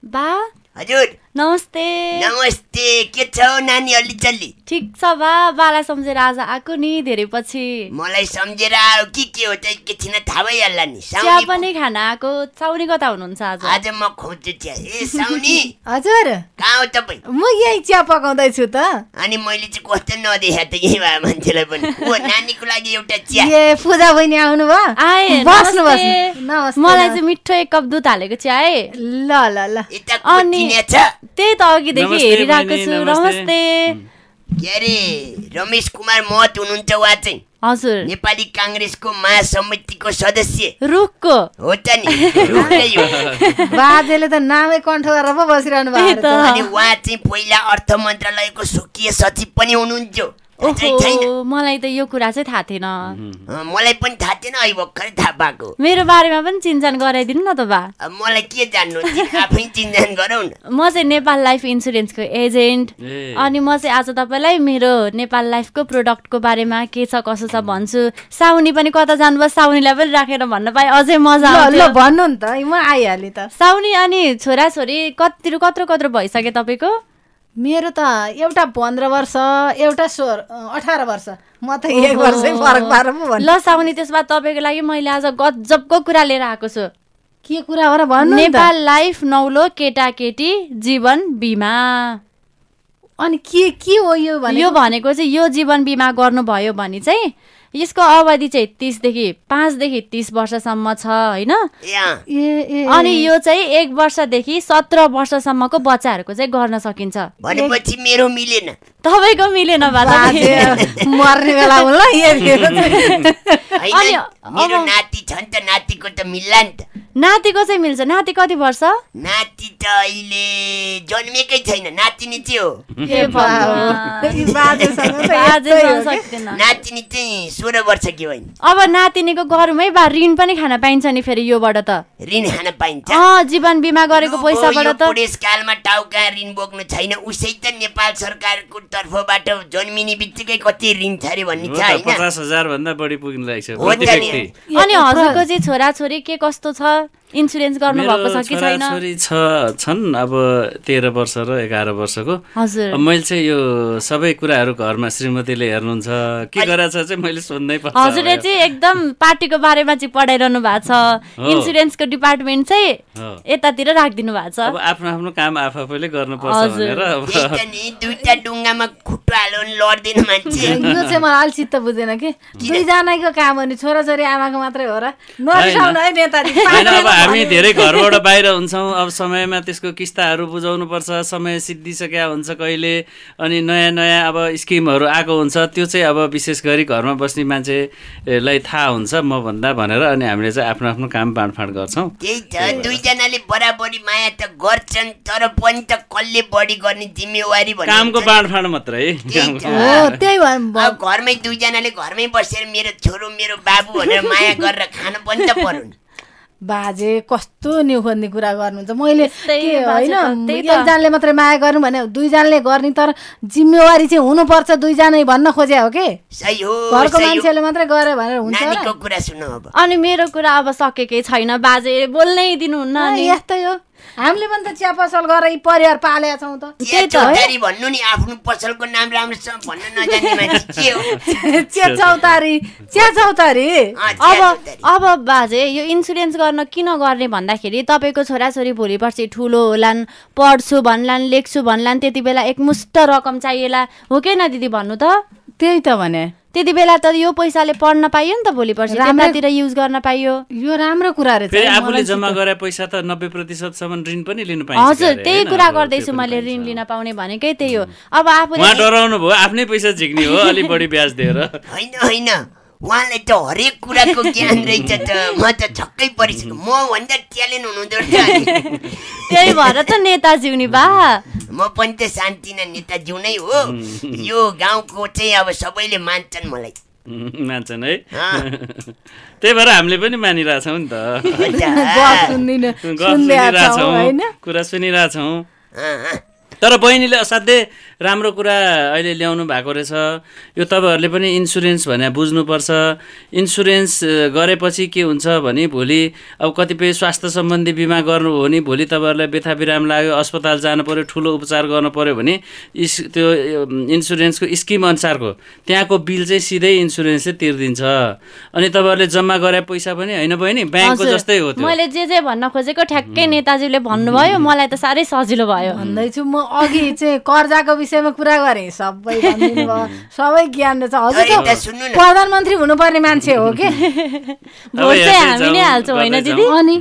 बा
हजुर नमस्ते नमस्ते के छ नानी अलि चल्ली
ठीक छ बा बालाई सम्झेर आज आएको नि धेरै पछि
मलाई सम्झेर आयो के हो त एकछिन थाहा भइहाल्ला नि
चिया पनि खान आएको साउनी कता हुनुहुन्छ आज
आज म खुवाउँछु चिया ए साउनी
हजुर
कहाँ हो तपाईँ
म यही चिया पकाउँदैछु त
अनि मैले चाहिँ कस्तो नदेखा त यही भए मान्छेलाई पनि ओ नानीको लागि एउटा चिया
ए पूजा बहिनी आउनु भयो
आए
बस्नु नमस्ते
मलाई चाहिँ मिठो 1 कप दुध हालेको चिया है
ल ल ल
यता कोटिने छ
त्यही त अघिदेखि हेरिरहेको छु नमस्ते
के अरे रमेश कुमार महत हुनुहुन्छ उहाँ चाहिँ
हजुर
नेपाली काङ्ग्रेसको महासमितिको सदस्य
रुखको
हो त नि रुखै हो
बाजेले त नामै कण्ठ गरेर पो बसिरहनु भएको
अनि उहाँ चाहिँ पहिला अर्थ मन्त्रालयको स्वकीय सचिव पनि हुनुहुन्थ्यो
मलाई त यो कुरा चाहिँ थाहा थिएन
मलाई पनि थाहा थिएन अहिले भर्खरै थाहा पाएको
मेरो बारेमा पनि चिन्जान गराइदिनु न त बा
मलाई के जान्नु आफै चिन्जान गरौ न
म चाहिँ नेपाल लाइफ इन्सुरेन्सको एजेन्ट अनि म चाहिँ आज तपाईँलाई मेरो नेपाल लाइफको प्रोडक्टको बारेमा के छ कसो छ भन्छु साउनी पनि कता जानुभयो साउनीलाई पनि राखेर भन्न पाएँ अझै मजा आउँछ
भन्नु नि त म आइहालेँ त
साउनी अनि छोराछोरी कत्रो भइसक्यो तपाईँको
मेरो त एउटा 15 वर्ष एउटा 18 वर्ष म त 1 वर्षै फरक पारेर पो भन्नु
ल साउनी त्यसमा तपाईँको लागि मैले आज गजबको कुरा लिएर आएको छु
के कुरा हो र भन्नु
नेपाल लाइफ नौलो केटाकेटी जीवन बिमा
अनि के हो यो
भनेको चाहिँ यो जीवन बिमा गर्नुभयो भने चाहिँ यसको अवधि चाहिँ 5 देखि 30 वर्षसम्म छ हैन अनि यो चाहिँ 1 वर्षदेखि 17 वर्षसम्मको बच्चाहरूको चाहिँ गर्न सकिन्छ
भनेपछि मेरो मिलेन
तपाईको मिलेन
मर्ने बेला होला
मेरो नाति छ नि त नातिको त मिल्ला नि त
नातिको चाहिँ मिल्छ। नाति कति वर्ष?
नाति त अहिले जन्मेकै छैन, नातिनी चाहिँ हो। नातिनी चाहिँ 16 वर्ष कि होइन।
अब नातिनीको गरौँ है बा, ऋण पनि खान पाइन्छ नि फेरि योबाट त?
ऋण खान पाइन्छ?
जीवन बिमा गरेको पैसाबाट त।
बुढेसकालमा टाउका ऋण बोक्नु छैन, उसै त नेपाल सरकारको तर्फबाट जन्मिने बित्तिकै कति ऋण छ अरे भन्ने छ होइन।
50,000 भन्दा बढी पुग्न लागेको छ।
अनि हजुरको चाहिँ छोराछोरी के कस्तो छ? इन्सुरेन्स गर्नु भएको छ कि छैन?
छोरी छन् अब 13 वर्ष र 11 वर्षको।
हजुर
मैले चाहिँ यो सबै कुराहरू घरमा श्रीमतीले हेर्नुहुन्छ, के गरेछ चाहिँ मैले सुन्नै पर्छ।
हजुरले चाहिँ एकदम पार्टीको बारेमा चाहिँ पढाइरहनु भएको छ, इन्सुरेन्सको डिपार्टमेन्ट चाहिँ यतातिर राखिदिनु भएको छ।
अब आफ्नो आफ्नो काम आफैले गर्नुपर्छ भनेर
दुईटा डुङ्गामा खुट्टा हाल्यो भने लड्दैन मान्छे।
यो चाहिँ मलाई अलि चित्त बुझेन कि दुईजनाको काम हो नि, छोराछोरी आमाको मात्रै हो र? नरिसाउनु है नेताजी।
हामी धेरै घरबाट बाहिर हुन्छौँ, अब समयमा त्यसको किस्ताहरू बुझाउनु पर्छ, समय सिद्धिसक्या हुन्छ कहिले, अनि नयाँ नयाँ अब स्किमहरू आएको हुन्छ, त्यो चाहिँ अब विशेष गरी घरमा बस्ने मान्छेलाई थाहा हुन्छ म भन्दा भनेर, अनि हामीले चाहिँ आफ्नो आफ्नो काम बाँडफाँड गर्छौँ।
त्यही त, दुईजनाले बराबरी माया त गर्छन्, तर पनि त कसले बढी गर्ने जिम्मेवारी भन्ने
कामको बाँडफाँड मात्रै।
त्यही
घरमै दुईजनाले घरमै बसेर मेरो छोरो मेरो बाबु भनेर माया गरेर खानु पनि त पर्नु।
बाजे कस्तो न्यु खोज्ने कुरा गर्नुहुन्छ। मैले होइन एकजनाले मात्रै माया गर्नु भने दुईजनाले गर्ने, तर जिम्मेवारी चाहिँ हुनुपर्छ दुईजनै भन्न खोजे हो कि?
सही हो,
घरको मान्छेले मात्रै गरे भनेर हुन्छ?
नानीको कुरा सुन्नु अब।
अनि मेरो कुरा अब सकेकै छैन, बाजे बोल्नै दिनुहुन्न नि।
यस्तै हो, हामीले पनि त चिया पसल गरेर परिवार पालेका छौँ त।
त्यही त भन्नु नि, आफ्नो पसलको नाम राम्रोसँग भन्न नजान्ने मान्छे के हो?
चिया चौतारी।
अब बाजे यो इन्सुरेन्स गर्न किन गर्ने भन्दाखेरि तपाईँको छोराछोरी भोलि पर्सि ठुलो होलान्, पढ्छु भन्लान्, लेख्छु भन्लान्, त्यति बेला एकमुष्ट रकम चाहिएला हो कि न दिदी भन्नु त?
त्यही त भने
त्यति बेला त यो पैसाले पढ्न पाइयो नि त, भोलि पर्सि राम्रोतिर युज गर्न पाइयो।
यो राम्रो कुरा रहेछ।
फेरि आफूले जम्मा गरे पैसा त 90% सम्म ऋण पनि लिनु पाइन्छ।
हजुर त्यही कुरा गर्दैछु मैले, ऋण लिन पाउने भनेकै त्यही हो। अब आफूले
उहाँ डराउनु भयो, आफ्नै पैसा झिक्ने हो अलि बढी ब्याज दिएर।
होइन उहाँलाई त हरेक कुराको ज्ञान रहेछ त, म त छक्कै परिसक्यो। म भन्दा ट्यालेन्ट हुनुहुँदो रहेछ।
त्यही भएर त नेताज्यू नि बा।
म पनि त शान्तिना नेताज्यू नै हो। यो गाउँको चाहिँ अब सबैले मान्छन् मलाई।
मान्छन् है, त्यही भएर हामीले पनि मानिरहेछौँ नि त, कुरा सुनिरहेछौँ। तर बहिनीले असाध्यै राम्रो कुरा अहिले ल्याउनु भएको रहेछ। यो तपाईँहरूले पनि इन्सुरेन्स भने बुझ्नुपर्छ। इन्सुरेन्स गरेपछि के हुन्छ भने भोलि अब कतिपय स्वास्थ्य सम्बन्धी बिमा गर्नु हो भने भोलि तपाईँहरूलाई व्यथा बिराम लाग्यो, अस्पताल जानु पऱ्यो, ठुलो उपचार गर्नु पऱ्यो भने त्यो इन्सुरेन्सको स्किम अनुसारको त्यहाँको बिल चाहिँ सिधै इन्सुरेन्सले तिर्दिन्छ। अनि तपाईँहरूले जम्मा गरे पैसा पनि होइन बहिनी, ब्याङ्कको जस्तै हो।
मैले जे भन्न खोजेको ठ्याक्कै नेताजीले भन्नुभयो, मलाई त साह्रै सजिलो भयो।
भन्दैछु म अघि चाहिँ कर्जाको विषयमा कुरा गरेँ, सबै भनिदिनु भयो, सबै ज्ञान रहेछ। हजुर प्रधानमन्त्री हुनुपर्ने मान्छे हो कि?
भोट चाहिँ हामीले हाल्छौँ होइन दिदी?
अनि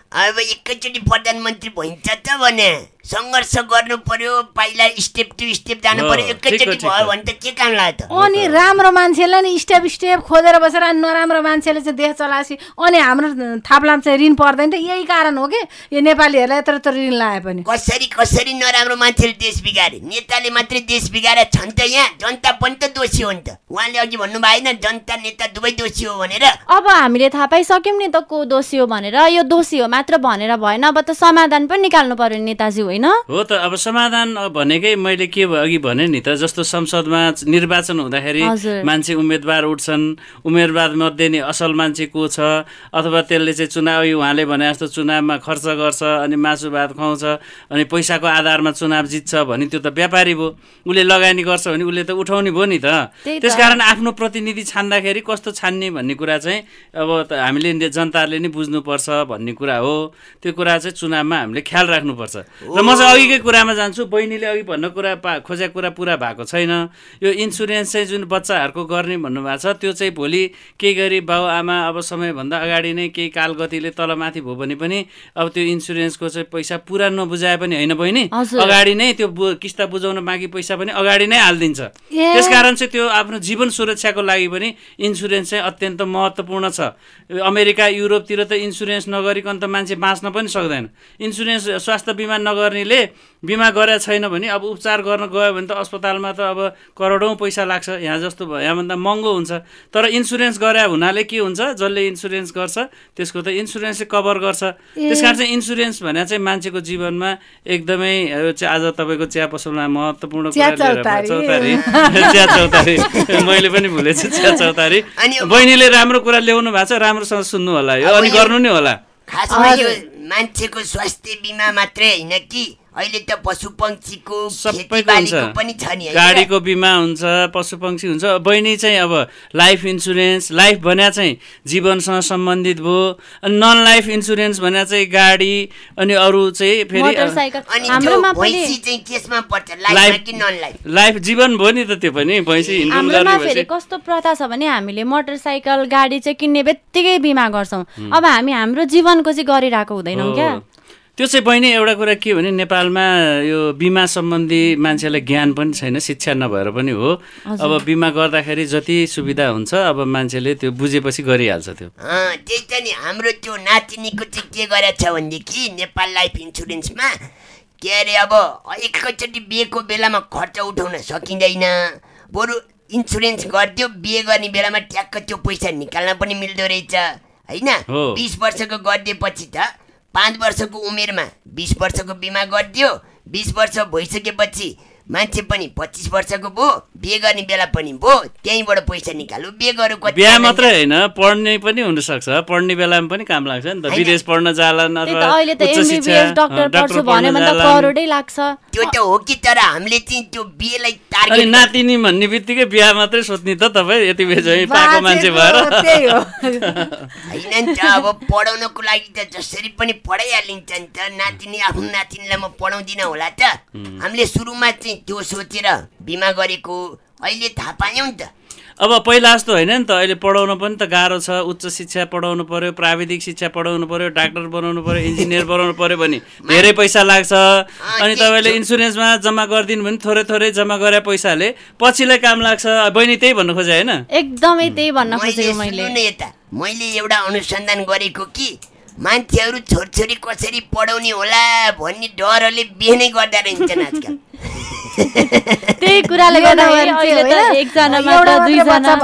अब एकैचोटि प्रधानमन्त्री भइन्छ त भने सङ्घर्ष गर्नु पर्यो, पहिला स्टेप टु स्टेप जानु पर्यो। एकैचोटि भयो भने त के काम लाग्यो त?
अनि राम्रो मान्छेलाई नि स्टेप खोजेर बसेर नराम्रो मान्छेले चाहिँ देश चलाएपछि अनि हाम्रो थाप्लाम चाहिँ ऋण पर्दैन त? यही कारण हो कि यो नेपालीहरूलाई यत्रो यत्रो ऋण लाए पनि।
कसरी नराम्रो मान्छेले देश बिगारे? नेताले मात्रै देश बिगारे छन् त? यहाँ जनता पनि त दोषी हो नि त। उहाँले अघि भन्नुभयो होइन जनता नेता दुवै दोषी हो भनेर।
अब हामीले थाहा पाइसक्यौँ नि त को दोषी हो भनेर। यो दोषी हो मात्र भनेर भएन, अब त समाधान पनि निकाल्नु पर्यो नेताजी होइन?
हो त, अब समाधान भनेकै मैले के अघि भने नि त, जस्तो संसदमा निर्वाचन हुँदाखेरि मान्छे उम्मेदवार उठ्छन्, उम्मेदवार मध्ये नि असल मान्छे को छ, अथवा त्यसले चाहिँ चुनाव उहाँले भने जस्तो चुनावमा खर्च गर्छ अनि मासु भात खुवाउँछ अनि पैसाको आधारमा चुनाव जित्छ भने त्यो त व्यापारी भयो। उसले लगानी गर्छ भने उसले त उठाउने भयो नि त। त्यसकारण आफ्नो प्रतिनिधि छान्दाखेरि कस्तो छान्ने भन्ने कुरा चाहिँ अब हामीले जनताहरूले नि बुझ्नुपर्छ भन्ने कुरा हो। हो त्यो कुरा चाहिँ चुनावमा हामीले ख्याल राख्नुपर्छ। र म चाहिँ अघिकै कुरामा जान्छु, बहिनीले अघि भन्न खोजेको कुरा पुरा भएको छैन। यो इन्सुरेन्स चाहिँ जुन बच्चाहरूको गर्ने भन्नुभएको छ त्यो चाहिँ भोलि केही गरी बाउ आमा अब समयभन्दा अगाडि नै केही कालगतिले तलमाथि भयो भने पनि अब त्यो इन्सुरेन्सको चाहिँ पैसा पुरा नबुझाए पनि होइन बहिनी, अगाडि नै त्यो किस्ता बुझाउन बाँकी पैसा पनि अगाडि नै हालिदिन्छ। त्यसकारण चाहिँ त्यो आफ्नो जीवन सुरक्षाको लागि पनि इन्सुरेन्स चाहिँ अत्यन्त महत्त्वपूर्ण छ। अमेरिका युरोपतिर त इन्सुरेन्स नगरिकन त मान्छे बाँच्न पनि सक्दैन। इन्सुरेन्स स्वास्थ्य बिमा नगर्नेले बिमा गरेको छैन भने अब उपचार गर्न गयो भने त अस्पतालमा त अब करोडौँ पैसा लाग्छ, यहाँ जस्तो यहाँभन्दा महँगो हुन्छ। तर इन्सुरेन्स गरे हुनाले के हुन्छ, जसले इन्सुरेन्स गर्छ त्यसको त इन्सुरेन्सले कभर गर्छ। त्यसकारण चाहिँ इन्सुरेन्स भने चाहिँ मान्छेको जीवनमा एकदमै आज तपाईँको चिया पसलमा महत्त्वपूर्ण कुरा चिया चौतारी मैले पनि भुलेछु चिया चौतारी। बहिनीले राम्रो कुरा ल्याउनु भएको छ, राम्रोसँग सुन्नु होला यो अनि गर्नु नै होला।
खासमा यो मान्छेको स्वास्थ्य बिमा मात्रै होइन कि अहिले त पशु पक्षीको खेतीबालीको पनि छ नि,
गाडीको बिमा हुन्छ, पशु पक्षी हुन्छ। बहिनी चाहिँ अब लाइफ इन्सुरेन्स, लाइफ भन्या चाहिँ जीवनसँग सम्बन्धित भयो, अनि नन लाइफ इन्सुरेन्स भन्या चाहिँ गाडी अनि अरू चाहिँ फेरि लाइफ जीवन भयो नि त त्यो पनि भैँसी
हाम्रोमा फेरि कस्तो प्रथा छ भने हामीले मोटरसाइकल गाडी चाहिँ किन्ने बित्तिकै बिमा गर्छौँ। अब हामी हाम्रो जीवनको चाहिँ गरिरहेको हुँदैनौँ क्या।
त्यो चाहिँ बहिनी एउटा कुरा के भने नेपालमा यो बिमा सम्बन्धी मान्छेलाई ज्ञान पनि छैन, शिक्षा नभएर पनि हो। अब बिमा गर्दाखेरि जति सुविधा हुन्छ अब मान्छेले त्यो बुझेपछि गरिहाल्छ। त्यो
त्यही त नि हाम्रो त्यो नातिनीको चाहिँ के गरेछ भनेदेखि नेपाल लाइफ इन्सुरेन्समा के अरे अब एकैचोटि बिहेको बेलामा खर्च उठाउन सकिँदैन, बरु इन्सुरेन्स गरिदियो बिहे गर्ने बेलामा ट्याक्क त्यो पैसा निकाल्न पनि मिल्दो रहेछ होइन। 20 वर्षको गरिदिएपछि त 5 वर्षको उमेरमा 20 वर्षको बिमा गरिदियो, 20 वर्ष भइसकेपछि मान्छे पनि 25 वर्षको भयो, बिहे गर्ने बेला पनि भयो, त्यहीँबाट पैसा निकाल्नु बिहे गरेर।
बिहा मात्रै होइन पढ्ने पनि हुनसक्छ, पढ्ने बेलामा पनि काम लाग्छ नि त, विदेश पढ्न जाला
अहिले त एमबीबीएस डाक्टर पढ्छु भन्यो भने त करोडै लाग्छ।
त्यो त हो कि तर हामीले चाहिँ त्यो बिहेलाई टार्गेट
नातिनी भन्ने बित्तिकै बिहा मात्रै सोच्ने त तपाईँ यति बेला पाएको मान्छे भएर
होइन नि त। अब पढाउनको लागि त जसरी पनि पढाइहालिन्छ नि त। नातिनी आफ्नो नातिनीलाई म पढाउँदिनँ होला त, हामीले सुरुमा चाहिँ त्यो सोचेर बिमा गरेको अहिले थाहा पायौँ नि त।
अब पहिला जस्तो होइन नि त, अहिले पढाउन पनि त गाह्रो छ। उच्च शिक्षा पढाउनु पर्यो, प्राविधिक शिक्षा पढाउनु पर्यो, डाक्टर बनाउनु पर्यो, इन्जिनियर बनाउनु पर्यो भने धेरै पैसा लाग्छ। अनि तपाईँले इन्सुरेन्समा जम्मा गरिदिनु भने थोरै थोरै जम्मा गरे पैसाले पछिलाई काम लाग्छ। बहिनी त्यही भन्नु खोजे होइन?
एकदमै त्यही भन्न खोजेको
मैले एउटा अनुसन्धान गरेको कि मान्छेहरू छोरछोरी कसरी पढाउने होला भन्ने डरले बिहे नै गर्दा रहन्छन् आजकल।
त्यही कुराले गर्दाखेरि अहिले त एकजना मात्र दुईजना,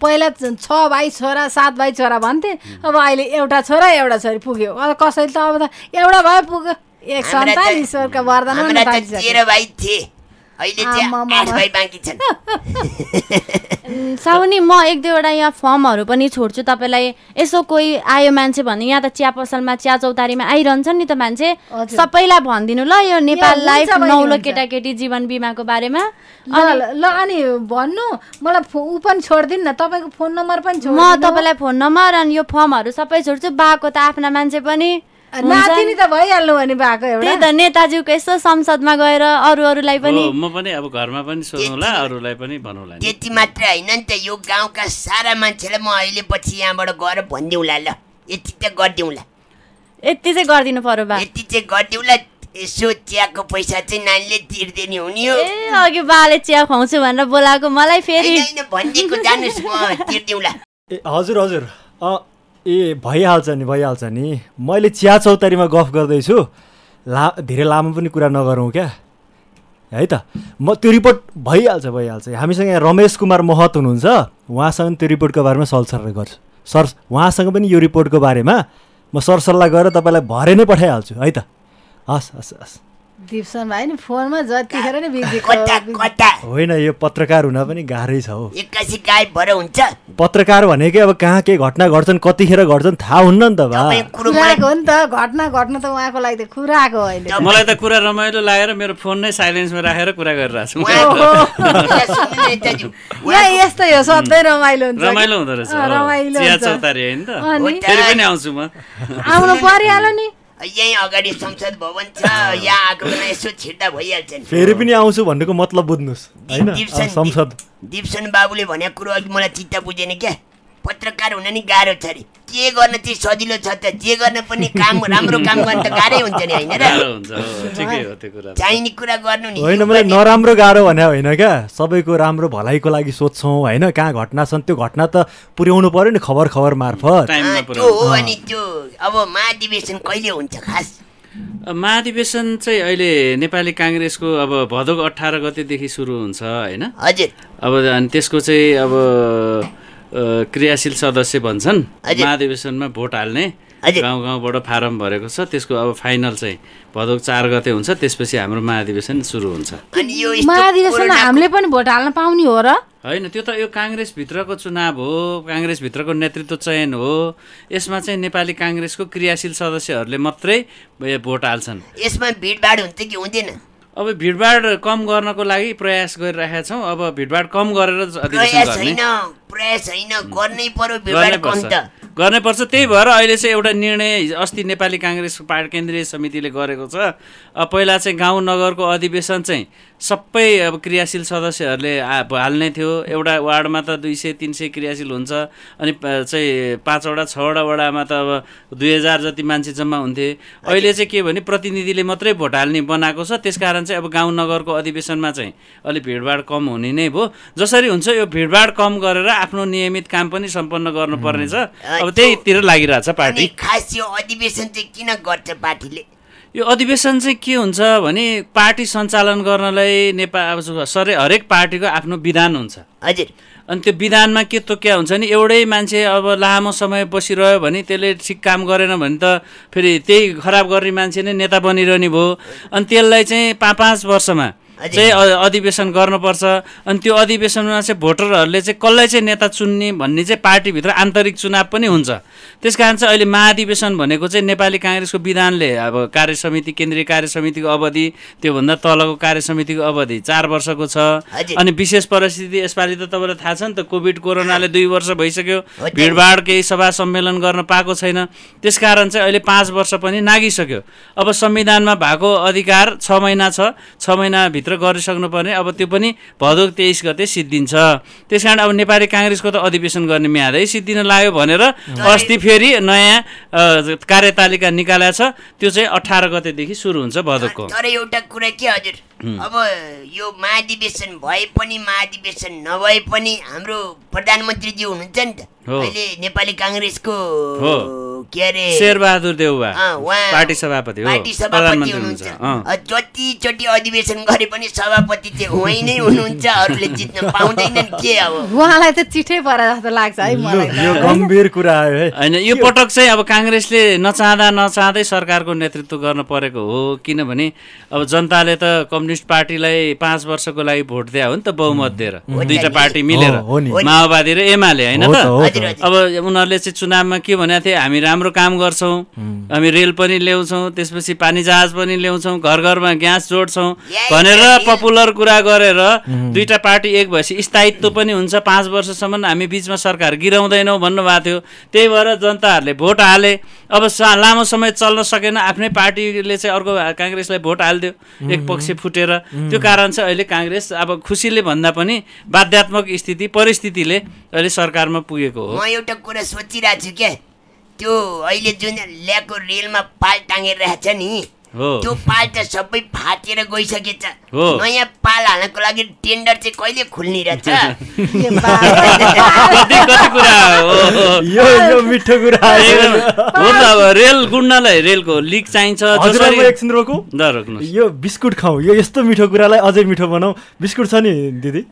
पहिला 6 भाइ छोरा 7 भाइ छोरा भन्थे, अब अहिले एउटा छोरा एउटा छोरी पुग्यो। कसैले त अब त एउटा भए पुग्यो, एक सन्तान ईश्वरका वरदान।
13 भाइ थिए, अहिले चाहिँ 8 भाइ बाँकी छन्।
साउनी म 1-2वटा यहाँ फर्महरू पनि छोड्छु तपाईँलाई, यसो कोही आयो मान्छे भने यहाँ त चिया पसलमा चिया चौतारीमा आइरहन्छ नि त मान्छे, सबैलाई भनिदिनु ल यो नेपाल लाइफ नौलो केटाकेटी जीवन बिमाको बारेमा।
ल अनि भन्नु मलाई ऊ पनि छोडिदिनु न, तपाईँको फोन नम्बर पनि छोड्नु।
म तपाईँलाई फोन नम्बर अनि यो फर्महरू सबै छोड्छु। बाको त आफ्ना मान्छे पनि
नातिनी त भइहाल्नु भने भएको एउटा।
त्यही त नेताजीको यसो संसदमा गएर अरूलाई पनि
म पनि अब घरमा पनि सोध्नुला, अरूलाई पनि भनौँला।
त्यति मात्र होइन नि त, यो गाउँका सारा मान्छेलाई म अहिले पछि यहाँबाट गएर भनिदिउँला ल, यति त गरिदिउँला।
यति चाहिँ गरिदिनु पर्यो बा,
यति चाहिँ गरिदिउँला। यसो चियाको पैसा चाहिँ नानीले तिर्दिने हुने हो।
अघि बाले चिया खुवाउँछु भनेर बोलाएको मलाई फेरि
भनिदिएको जानुहोस् म तिर्दिउँला।
हजुर हजुर भइहाल्छ नि। मैले चिया चौतारीमा गफ गर्दैछु, धेरै लामो पनि कुरा नगरौँ क्या है त। म त्यो रिपोर्ट भइहाल्छ। हामीसँग यहाँ रमेश कुमार महत हुनुहुन्छ, उहाँसँग त्यो रिपोर्टको बारेमा सलसल्लाह गर्छु। उहाँसँग पनि यो रिपोर्टको बारेमा म सरसल्लाह गरेर तपाईँलाई भरे नै पठाइहाल्छु है त। हस्।
दिप्सन भाइ नि फोनमा जतिखेर नि बिजी
कता कता
होइन यो पत्रकार हुन पनि गाह्रै छ हो।
एक्कासी गायब भएर हुन्छ।
पत्रकार भनेकै अब कहाँ के घटना घट्छन् कतिखेर घट्छन् थाहा हुन्न नि त बा।
कुराको हो नि त, घटना घट्नु त उहाँको लागि त कुराको होइन।
मलाई त कुरा रमाइलो लागेर मेरो फोन नै साइलेन्समा राखेर कुरा गरिरहेको छु।
यस्तै हो, सधैँ रमाइलो हुन्छ।
रमाइलो हुँदो रहेछ।
रमाइलो
चिया चौतारी होइन त, फेरि पनि आउँछु म।
आउनु परिहाल्यो नि।
यहीँ अगाडि संसद भवन छ, यहाँ आएको बेला यसो छिर्दा भइहाल्छ नि।
फेरि पनि आउँछु भन्नुको मतलब बुझ्नुहोस् होइन। संसद
दिप्सन बाबुले भनेको कुरो अघि मलाई चित्त बुझेन क्या। पत्रकार हुन नि गाह्रो छ अरे, के गर्न चाहिँ सजिलो छ त, जे गर्न पनि काम राम्रो काम गर्न त गाह्रै हुन्छ नि होइन र। चाहिने कुरा गर्नु नि।
होइन मैले नराम्रो गाह्रो भने होइन क्या, सबैको राम्रो भलाइको लागि सोध्छौँ होइन। कहाँ घटना छन् त्यो घटना त पुर्याउनु पर्यो नि खबर मार्फत।
त्यो हो। अनि त्यो अब महाधिवेशन कहिले हुन्छ खास?
महाधिवेशन चाहिँ अहिले नेपाली काङ्ग्रेसको अब भदौ 18 गतेदेखि सुरु हुन्छ होइन।
हजुर।
अब अनि त्यसको चाहिँ अब क्रियाशील सदस्य भन्छन्। महाधिवेशनमा भोट हाल्ने गाउँ गाउँबाट फारम भरेको छ, त्यसको अब फाइनल चाहिँ भदौ 4 गते हुन्छ। त्यसपछि हाम्रो महाधिवेशन सुरु हुन्छ।
महाधिवेशनमा हामीले पनि भोट हाल्न पाउने हो र?
होइन, त्यो त यो काङ्ग्रेसभित्रको चुनाव हो, काङ्ग्रेसभित्रको नेतृत्व चयन हो। यसमा चाहिँ नेपाली काङ्ग्रेसको क्रियाशील सदस्यहरूले मात्रै भोट हाल्छन्।
यसमा भिडभाड हुन्छ कि हुँदैन?
अब भिडभाड कम गर्नको लागि प्रयास गरिरहेका छौँ। अब भिडभाड कम गरेर
प्रयास होइन गर्नै पर्यो, भिडभाड कम त
गर्नै पर्छ। त्यही भएर अहिले चाहिँ एउटा निर्णय अस्ति नेपाली काङ्ग्रेस पार्टी केन्द्रीय समितिले गरेको छ। पहिला चाहिँ गाउँ नगरको अधिवेशन चाहिँ सबै अब क्रियाशील सदस्यहरूले हाल्ने थियो। एउटा वार्डमा त 200-300 क्रियाशील हुन्छ, अनि चाहिँ 5-6वटा वडामा त अब 2000 जति मान्छे जम्मा हुन्थे। अहिले चाहिँ के भने प्रतिनिधिले मात्रै भोट हाल्ने बनाएको छ। त्यसकारण चाहिँ अब गाउँ नगरको अधिवेशनमा चाहिँ अलिक भिडभाड कम हुने नै भयो। जसरी हुन्छ यो भिडभाड कम गरेर आफ्नो नियमित काम पनि सम्पन्न गर्नुपर्ने छ। अब त्यहीतिर लागिरहेछ पार्टी।
खास यो अधिवेशन चाहिँ किन गर्छ पार्टीले?
यो अधिवेशन चाहिँ के हुन्छ भने पार्टी सञ्चालन गर्नलाई नेपाल हरेक पार्टीको आफ्नो विधान हुन्छ।
हजुर।
अनि त्यो विधानमा के तोक्या हुन्छ नि, एउटै मान्छे अब लामो समय बसिरह्यो भने त्यसले ठिक काम गरेन भने त फेरि त्यही खराब गर्ने मान्छे नै नेता बनिरहने भयो। अनि त्यसलाई चाहिँ 5-5 वर्षमा चाहिँ अधिवेशन गर्नुपर्छ। अनि त्यो अधिवेशनमा चाहिँ भोटरहरूले चाहिँ कसलाई चाहिँ नेता चुन्ने भन्ने चाहिँ पार्टीभित्र आन्तरिक चुनाव पनि हुन्छ। त्यसकारण चाहिँ अहिले महाधिवेशन भनेको चाहिँ नेपाली काङ्ग्रेसको विधानले अब कार्यसमिति, केन्द्रीय कार्यसमितिको अवधि, त्योभन्दा तलको कार्यसमितिको अवधि 4 वर्षको छ। अनि विशेष परिस्थिति यसपालि त तपाईँलाई थाहा छ नि त, कोभिड कोरोनाले 2 वर्ष भइसक्यो, भिडभाड केही सभा सम्मेलन गर्न पाएको छैन। त्यसकारण चाहिँ अहिले 5 वर्ष पनि नागिसक्यो। अब संविधानमा भएको अधिकार 6 महिना छ, 6 महिनाभित्र गरिसक्नु पर्ने। अब त्यो पनि भदौ 23 गते सिद्धिन्छ। त्यसकारण अब नेपाली काङ्ग्रेसको त अधिवेशन गर्ने म्यादै सिद्धिन लाग्यो भनेर अस्ति फेरि नयाँ कार्यतालिका निकालेको छ। त्यो चाहिँ 18 गतेदेखि सुरु हुन्छ भदौको।
तर एउटा कुरा के हजुर, अब यो महाधिवेशन भए पनि महाधिवेशन नभए पनि हाम्रो प्रधानमन्त्रीजी हुनुहुन्छ नि त अहिले नेपाली काङ्ग्रेसको के अरे
शेरबहादुर देउवा पार्टी सभापति हो,
प्रधानमन्त्री हुनुहुन्छ। जतिचोटि अधिवेशन गरे पनि सभापति चाहिँ उहाँ नै हुनुहुन्छ, अरूले जित्न पाउँदैनन्। के अब
उहाँलाई त चिठै परे जस्तो लाग्छ है मलाई।
यो गम्भीर कुरा हो है।
हैन, यो पटक चाहिँ अब काङ्ग्रेसले नचाहँदै सरकारको नेतृत्व गर्न परेको हो। किनभने अब जनताले त कम्युनिस्ट पार्टीलाई 5 वर्षको लागि भोट दिए हो नि त, बहुमत दिएर, दुईटा पार्टी मिलेर, माओवादी र एमाले हैन त। अब उनीहरूले चाहिँ चुनावमा के भनेको थिए, हामी राम्रो काम गर्छौँ, हामी रेल पनि ल्याउँछौँ, त्यसपछि पानी जहाज पनि ल्याउँछौँ, घर घरमा ग्यास जोड्छौँ भनेर पपुलर कुरा गरेर दुईटा पार्टी एक भएपछि स्थायित्व पनि हुन्छ, 5 वर्षसम्म हामी बिचमा सरकार गिराउँदैनौँ भन्नुभएको थियो। त्यही भएर जनताहरूले भोट हाले। अब लामो समय चल्न सकेन, आफ्नै पार्टीले चाहिँ अर्को काङ्ग्रेसलाई भोट हालिदियो, एक पक्ष फुटेर। त्यो कारण चाहिँ अहिले काङ्ग्रेस अब खुसीले भन्दा पनि बाध्यात्मक स्थिति परिस्थितिले अहिले सरकारमा पुगेको हो।
म एउटा कुरा सोचिरहेको छु क्या, त्यो अहिले जुन ल्याएको रेलमा पाल टाँगेर रहेछ नि, त्यो पाल त सबै फाटेर गइसकेछ। नयाँ पाल हाल्नको लागि टेन्डर चाहिँ कहिले खुल्ने रहेछ?
यो मिठो कुरा
हो त। अब रेल गुड्नलाई रेलको लिक चाहिन्छ।
एकछिन रोकौँ, यो बिस्कुट खाऊ, यो यस्तो मिठो कुरालाई अझै मिठो बनाऊ। बिस्कुट छ नि दिदी?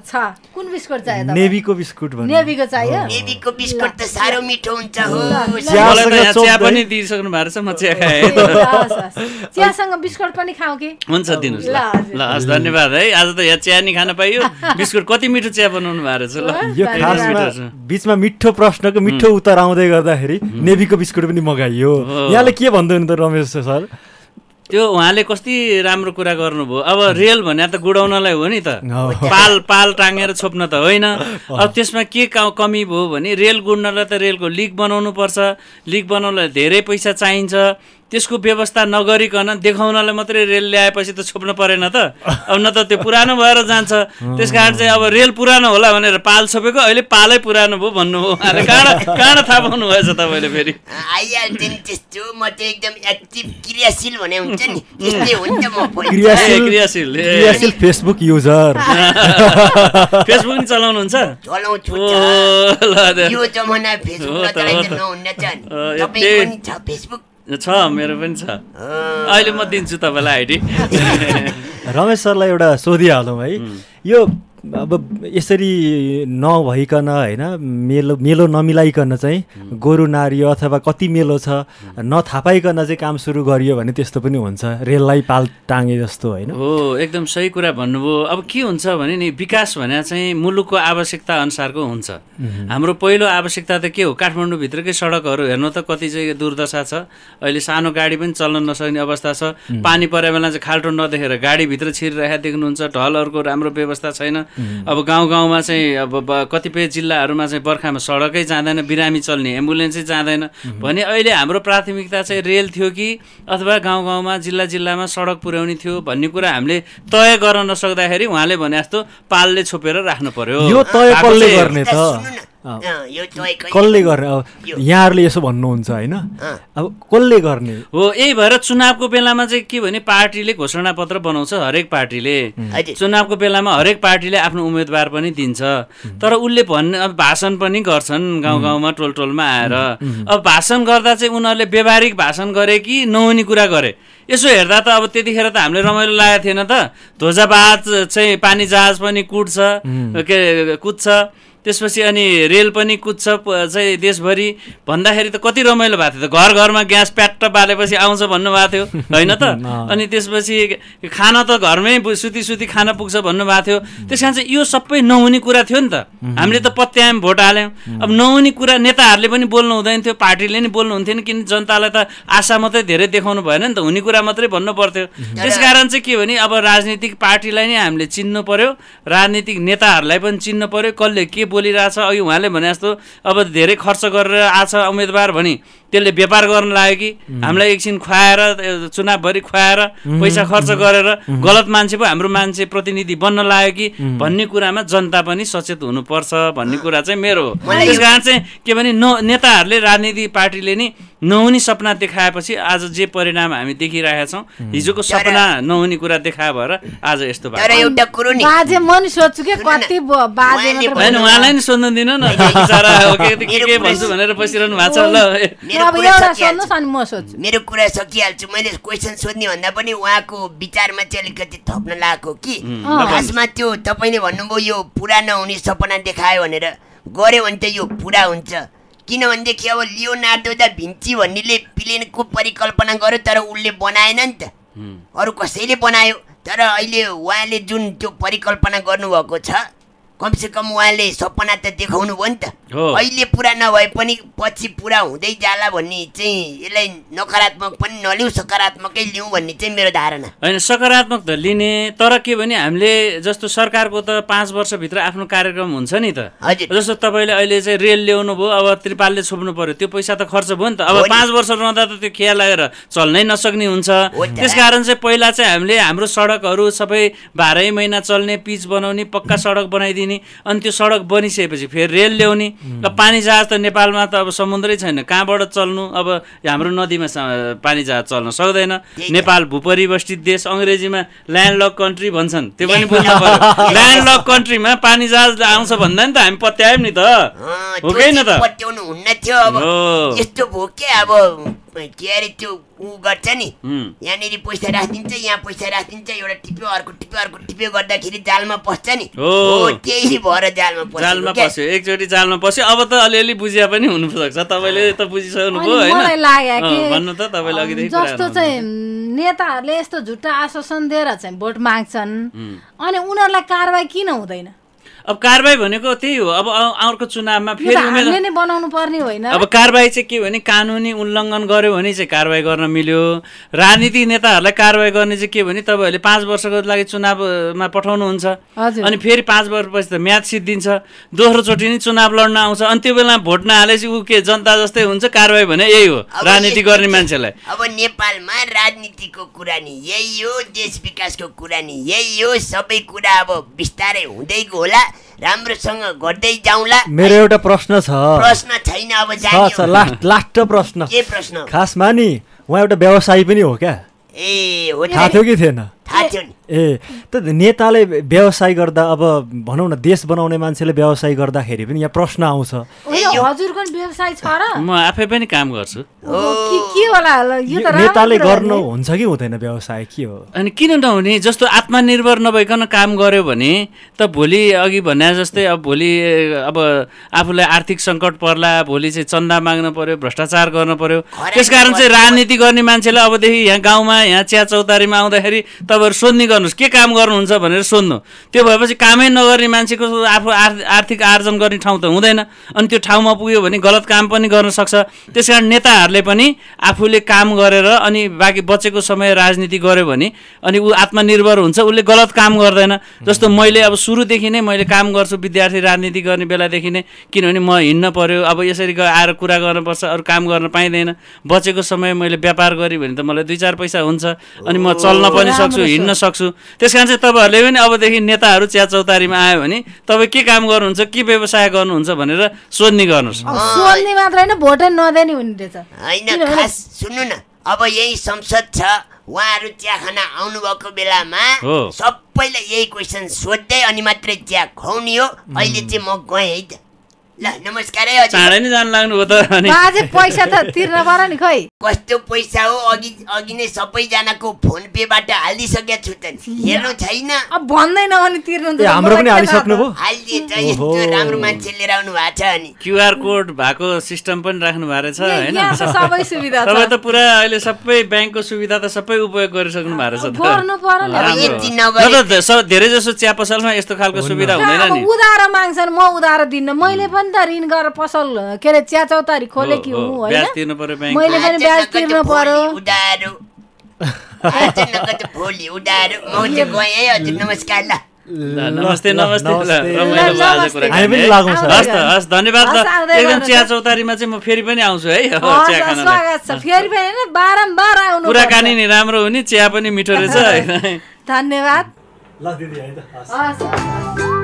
छ। कुन बिस्कुट चाहियो?
नेभीको बिस्कुट भन्नु।
नेभीको चाहियो?
नेभीको बिस्कुट त साह्रो मिठो हुन्छ हो।
मलाई त चिया पनि दिइसक्नु भएको छ, म चिया खाएँ।
चियासँग बिस्कुट पनि खाऊ कि?
हुन्छ दिनुहोस् ल हस् धन्यवाद है। आज त यहाँ चिया नि खान पाइयो, बिस्कुट कति मिठो चिया बनाउनु भएको रहेछ ल।
यो खासमा बिचमा मिठो प्रश्नको मिठो उत्तर आउँदै गर्दाखेरि नेभीको बिस्कुट पनि मगाइयो। यहाँले के भन्दैन त रमेश सर?
त्यो उहाँले कति राम्रो कुरा गर्नुभयो। अब रेल भने त गुडाउनलाई हो नि त, पाल टाँगेर छोप्न त होइन। अब त्यसमा के कमी भयो भने रेल गुड्नलाई त रेलको लिक बनाउनु पर्छ, लिक बनाउनलाई धेरै पैसा चाहिन्छ। त्यसको व्यवस्था नगरिकन देखाउनलाई मात्रै रेल ल्याएपछि त छोप्न परेन त, अब न त त्यो पुरानो भएर जान्छ। त्यस कारण चाहिँ अब रेल पुरानो होला भनेर पाल छोपेको, अहिले पालै पुरानो भयो भन्नुभयो। कहाँ थाहा पाउनु भएछ तपाईँले? फेरि
आइहाल्छ नि त्यस्तो, म त एकदम एक्टिभ क्रियाशील भने हुन्छ नि त्यस्तै हुन्छ म।
क्रियाशील फेसबुक युजर।
फेसबुक नि चलाउनुहुन्छ?
चलाउँछु। यो जमाना फेसबुक नचलाइ नहुन्न छ नि। तपाईको नि छ फेसबुक?
छ, मेरो पनि छ। अहिले म दिन्छु तपाईँलाई आइडी।
रमेश सरलाई एउटा सोधिहालौँ है, यो अब यसरी नभइकन होइन मेलो नमिलाइकन चाहिँ गोरु नारियो अथवा कति मेलो छ नथाहा पाइकन चाहिँ काम सुरु गरियो भने त्यस्तो पनि हुन्छ, रेललाई पाल टाँगे जस्तो होइन?
हो, एकदम सही कुरा भन्नुभयो। अब के हुन्छ भने नि विकास भने चाहिँ मुलुकको आवश्यकता अनुसारको हुन्छ। हाम्रो पहिलो आवश्यकता त के हो? काठमाडौँभित्रकै सडकहरू हेर्नु त कति चाहिँ दुर्दशा छ। अहिले सानो गाडी पनि चल्न नसक्ने अवस्था छ। पानी परे बेला चाहिँ खाल्टो नदेखेर गाडीभित्र छिरिरहेको देख्नुहुन्छ। ढलहरूको राम्रो व्यवस्था छैन। अब गाउँमा चाहिँ अब कतिपय जिल्लाहरूमा चाहिँ बर्खामा सडकै जाँदैन, बिरामी चल्ने एम्बुलेन्सै जाँदैन भने अहिले हाम्रो प्राथमिकता चाहिँ रेल थियो कि अथवा गाउँमा जिल्लामा सडक पुर्याउने थियो भन्ने कुरा हामीले तय गर्न नसक्दाखेरि उहाँले भने जस्तो पालले छोपेर राख्नु पर्यो।
यो तय कसले गर्ने त? कसले गर्ने? अब यहाँहरूले यसो भन्नुहुन्छ होइन, अब कसले गर्ने
हो? यही भएर चुनावको बेलामा चाहिँ के भने पार्टीले घोषणा पत्र बनाउँछ। हरेक पार्टीले चुनावको बेलामा हरेक पार्टीले आफ्नो उम्मेदवार पनि दिन्छ। तर उसले अब भाषण पनि गर्छन् गाउँमा टोलमा आएर। अब भाषण गर्दा चाहिँ उनीहरूले व्यावहारिक भाषण गरे कि नहुने कुरा गरे? यसो हेर्दा त अब त्यतिखेर त हामीले रमाइलो लागेको थिएन त। ध्वजाबाज चाहिँ पानी जहाज पनि कुद्छ, त्यसपछि अनि रेल पनि कुद्छ चाहिँ देशभरि भन्दाखेरि त कति रमाइलो भएको थियो त। घरमा ग्यास प्याट्ट बालेपछि आउँछ भन्नुभएको थियो होइन त। अनि त्यसपछि खाना त घरमै सुती खाना पुग्छ भन्नुभएको थियो। त्यस कारण चाहिँ यो सबै नहुने कुरा थियो नि त। हामीले त पत्यायौँ, भोट हाल्यौँ। अब नहुने कुरा नेताहरूले पनि बोल्नु हुँदैन थियो, पार्टीले नि बोल्नु हुन्थेन, किन जनतालाई त आशा मात्रै धेरै देखाउनु भएन नि त, हुने कुरा मात्रै भन्नु पर्थ्यो। त्यसकारण चाहिँ के भने अब राजनीतिक पार्टीलाई नै हामीले चिन्नु पर्यो, राजनीतिक नेताहरूलाई पनि चिन्नु पर्यो, कसले के बोलिरहेछ। अघि उहाँले भने जस्तो अब धेरै खर्च गरेर आछ उम्मेदवार भनी त्यसले व्यापार गर्न लाग्यो कि हामीलाई एकछिन खुवाएर चुनावभरि खुवाएर पैसा खर्च गरेर गलत मान्छे पो हाम्रो मान्छे प्रतिनिधि बन्न लाग्यो कि भन्ने कुरामा जनता पनि सचेत हुनुपर्छ भन्ने कुरा चाहिँ मेरो हो। त्यस कारण चाहिँ के भने नेताहरूले राजनीतिक पार्टीले नि नहुने सपना देखाएपछि आज जे परिणाम हामी देखिरहेका छौँ, हिजोको सपना नहुने कुरा देखाए भएर आज यस्तो भयो।
तर एउटा कुरो नि
बाजे मन सोच्छु के कति बाजे
हैन, उहाँलाई नि सोध्न दिनु न, बिचारा हो के भन्छु भनेर बसिरहनु भएको छ। ल
अब एउटा सोध्नुस् अनि म सोध्छु।
मेरो कुरा सकिहाल्छु। मैले क्वेसन सोध्ने भन्दा पनि उहाँको विचारमा चाहिँ अलिकति थप्न लागेको कि खासमा त्यो तपाईँले भन्नुभयो यो पुरा नहुने सपना देखायो भनेर, गऱ्यो भने त यो पुरा हुन्छ। किनभनेदेखि अब लियोनार्डो दा भिन्ची भन्नेले प्लेनको परिकल्पना गर्यो तर उसले बनाएन नि त, अरू कसैले बनायो। तर अहिले उहाँले जुन त्यो परिकल्पना गर्नुभएको छ कमसेकम उहाँले सपना त देखाउनु भयो नि त। अहिले पुरा नभए पनि पछि पुरा हुँदै जाला भन्ने चाहिँ यसलाई नकारात्मक पनि नलिउँ, सकारात्मकै लिउँ भन्ने चाहिँ मेरो धारणा।
होइन, सकारात्मक त लिने, तर के भने हामीले जस्तो सरकारको त 5 वर्षभित्र आफ्नो कार्यक्रम हुन्छ नि त। जस्तो तपाईँले अहिले चाहिँ रेल ल्याउनु भयो, अब त्रिपालले छोप्नु पर्यो, त्यो पैसा त खर्च भयो नि त। अब 5 वर्ष रहँदा त त्यो खिया लागेर चल्नै नसक्ने हुन्छ। त्यसकारण चाहिँ पहिला चाहिँ हामीले हाम्रो सडकहरू सबै 12 महिना चल्ने पिच बनाउने, पक्का सडक बनाइदिने, अनि त्यो सडक बनिसकेपछि फेरि रेल ल्याउने। अब पानी जहाज त नेपालमा त अब समुद्रै छैन, कहाँबाट चल्नु? अब हाम्रो नदीमा पानी जहाज चल्न सक्दैन। नेपाल भूपरिवेष्टित देश, अङ्ग्रेजीमा ल्यान्डलक कन्ट्री भन्छन्, त्यो पनि बुझ्नु पर्यो। ल्यान्डलक कन्ट्रीमा पानी जहाज आउँछ भन्दा नि त हामी पत्यायौँ नि त, हो कि न त?
पत्याउनु हुन्न थियो। अब यस्तो भयो के अब के अरे त्यो ऊ गर्छ नि यहाँनिर पैसा राखिदिन्छ यहाँ पैसा राखिदिन्छ एउटा टिप्यो अर्को टिप्यो गर्दाखेरि जालमा पस्छ नि त्यही भएर जालमा
पस्यो एकचोटि जालमा पस्यो अब त अलिअलि बुझिया पनि हुनसक्छ तपाईले त बुझिसक्नुभयो हैन
मलाई लाग्यो कि
भन्नु त तपाईले अघिदेखि
जस्तो चाहिँ नेताहरूले यस्तो झुट्टा आश्वासन दिएर चाहिँ भोट माग्छन् अनि उनीहरूलाई कारबाही किन हुँदैन
अब कारबाही भनेको त्यही हो अब अर्को चुनावमा फेरि
हामीले नै बनाउनु पर्ने होइन
अब कारबाही चाहिँ के भने कानुनी उल्लङ्घन गर्यो भने चाहिँ कारबाही गर्न मिल्यो राजनीतिक नेताहरूलाई कारबाही गर्ने चाहिँ के भने तपाईहरूले 5 वर्षको लागि चुनावमा पठाउनुहुन्छ अनि फेरि 5 वर्षपछि त म्याद सिद्धिन्छ दोस्रो चोटि नै चुनाव लड्न आउँछ अनि त्यो बेला भोट नहालेपछि ऊ के जनता जस्तै हुन्छ कारबाही भने यही हो राजनीति गर्ने मान्छेलाई
अब नेपालमा राजनीतिको कुरा नि यही हो देश विकासको कुरा नि यही हो सबै कुरा अब बिस्तारै हुँदै होला राम्रोसँग गर्दै जाउँला
मेरो एउटा प्रश्न
छैन अब
छ लास्ट प्रश्न
के प्रश्न
खासमा नि उहाँ एउटा व्यवसायी पनि हो क्या
ए हो
थाहा थियो कि थिएन
थाहा थियो नि
ए त नेताले व्यवसाय गर्दा अब भनौँ न देश बनाउने मान्छेले व्यवसाय गर्दाखेरि पनि यहाँ प्रश्न आउँछ
हजुरको व्यवसाय छ र
म आफै पनि काम गर्छु
के होला यो त
नेताले गर्नु हुन्छ कि हुँदैन व्यवसाय के हो
अनि किन नहुने जस्तो आत्मनिर्भर नभइकन काम गर्यो भने त भोलि अघि भने जस्तै अब भोलि अब आफूलाई आर्थिक सङ्कट पर्ला भोलि चाहिँ चन्दा माग्न पर्यो भ्रष्टाचार गर्न पर्यो त्यसकारण चाहिँ राजनीति गर्ने मान्छेले अबदेखि यहाँ गाउँमा यहाँ चिया चौतारीमा आउँदाखेरि तपाईँहरू सोध्ने गर्नुहोस् के काम गर्नुहुन्छ भनेर सोध्नु त्यो भएपछि कामै नगर्ने मान्छेको आफू आर्थिक आर्जन गर्ने ठाउँ त हुँदैन अनि त्यो ठाउँमा पुग्यो भने गलत काम पनि गर्न सक्छ त्यसकारण नेताहरूले पनि आफूले काम गरेर अनि बाँकी बचेको समय राजनीति गर्यो भने अनि ऊ आत्मनिर्भर हुन्छ उसले गलत काम गर्दैन जस्तो मैले अब सुरुदेखि नै मैले काम गर्छु विद्यार्थी राजनीति गर्ने बेलादेखि नै किनभने म हिँड्न पर्यो अब यसरी आएर कुरा गर्नुपर्छ अरू काम गर्न पाइँदैन बचेको समय मैले व्यापार गरेँ भने त मलाई 2-4 पैसा हुन्छ अनि म चल्न पनि सक्छु हिँड्न सक्छु त्यसकारण चाहिँ तपाईँहरूले पनि अबदेखि नेताहरू चिया चौतारीमा आयो भने तपाईँ के काम गर्नुहुन्छ के व्यवसाय गर्नुहुन्छ भनेर सोध्ने गर्नुहोस्
सोध्ने मात्र होइन भोटै नदिने हुने रहेछ
हैन खास सुन्नु न अब यही संसद छ उहाँहरू चिया खान आउनुभएको बेलामा सबैलाई यही क्वेसन सोध्दै अनि मात्रै चिया खुवाउने हो अहिले चाहिँ म गएँ है त ल नमस्कार है
चाँडै नै जान लाग्नु हो त अनि
बाजे पैसा त तिर्न पर्यो नि खै
कस्तो पैसा हो अघि नै सबैजनाको फोन पेबाट हालिदिसकेको छु त हेर्नु छैन
अब भन्दैन अनि तिर्नु
हाम्रो पनि हालिसक्नुभयो
हालिदिए त यस्तो राम्रो मान्छे लिएर आउनु भएको छ अनि
क्युआर कोड भएको सिस्टम पनि राख्नु भएको रहेछ हैन
सबै सुविधा छ
तपाईँ त पुरा अहिले सबै ब्याङ्कको सुविधा त सबै उपयोग गरिसक्नु भएको रहेछ त
गर्नु पर्यो
नि धेरै जसो चिया पसलमा यस्तो खालको सुविधा हुँदैन नि
उधारो माग्छन् म उधारो दिन्न मैले पनि त ऋण गरेर पसल के अरे चिया चौतारी खोलेकी हुँ होइन
ब्याज तिर्नु पर्यो ब्याङ्क
मैले पनि ब्याज तिर्नु पर्यो
उधारो आज नगद भोलि उधारो म चाहिँ गएँ है हजुर नमस्कार ल
नमस्ते रमाइलो भयो आज कुरा हस् धन्यवाद ल एकदम चिया चौतारीमा चाहिँ म फेरि पनि आउँछु है चिया खान
स्वागत छ फेरि पनि बारम्बार आउनु
कुराकानी नि राम्रो हुने चिया पनि मिठो रहेछ
धन्यवाद
ल दिदी है त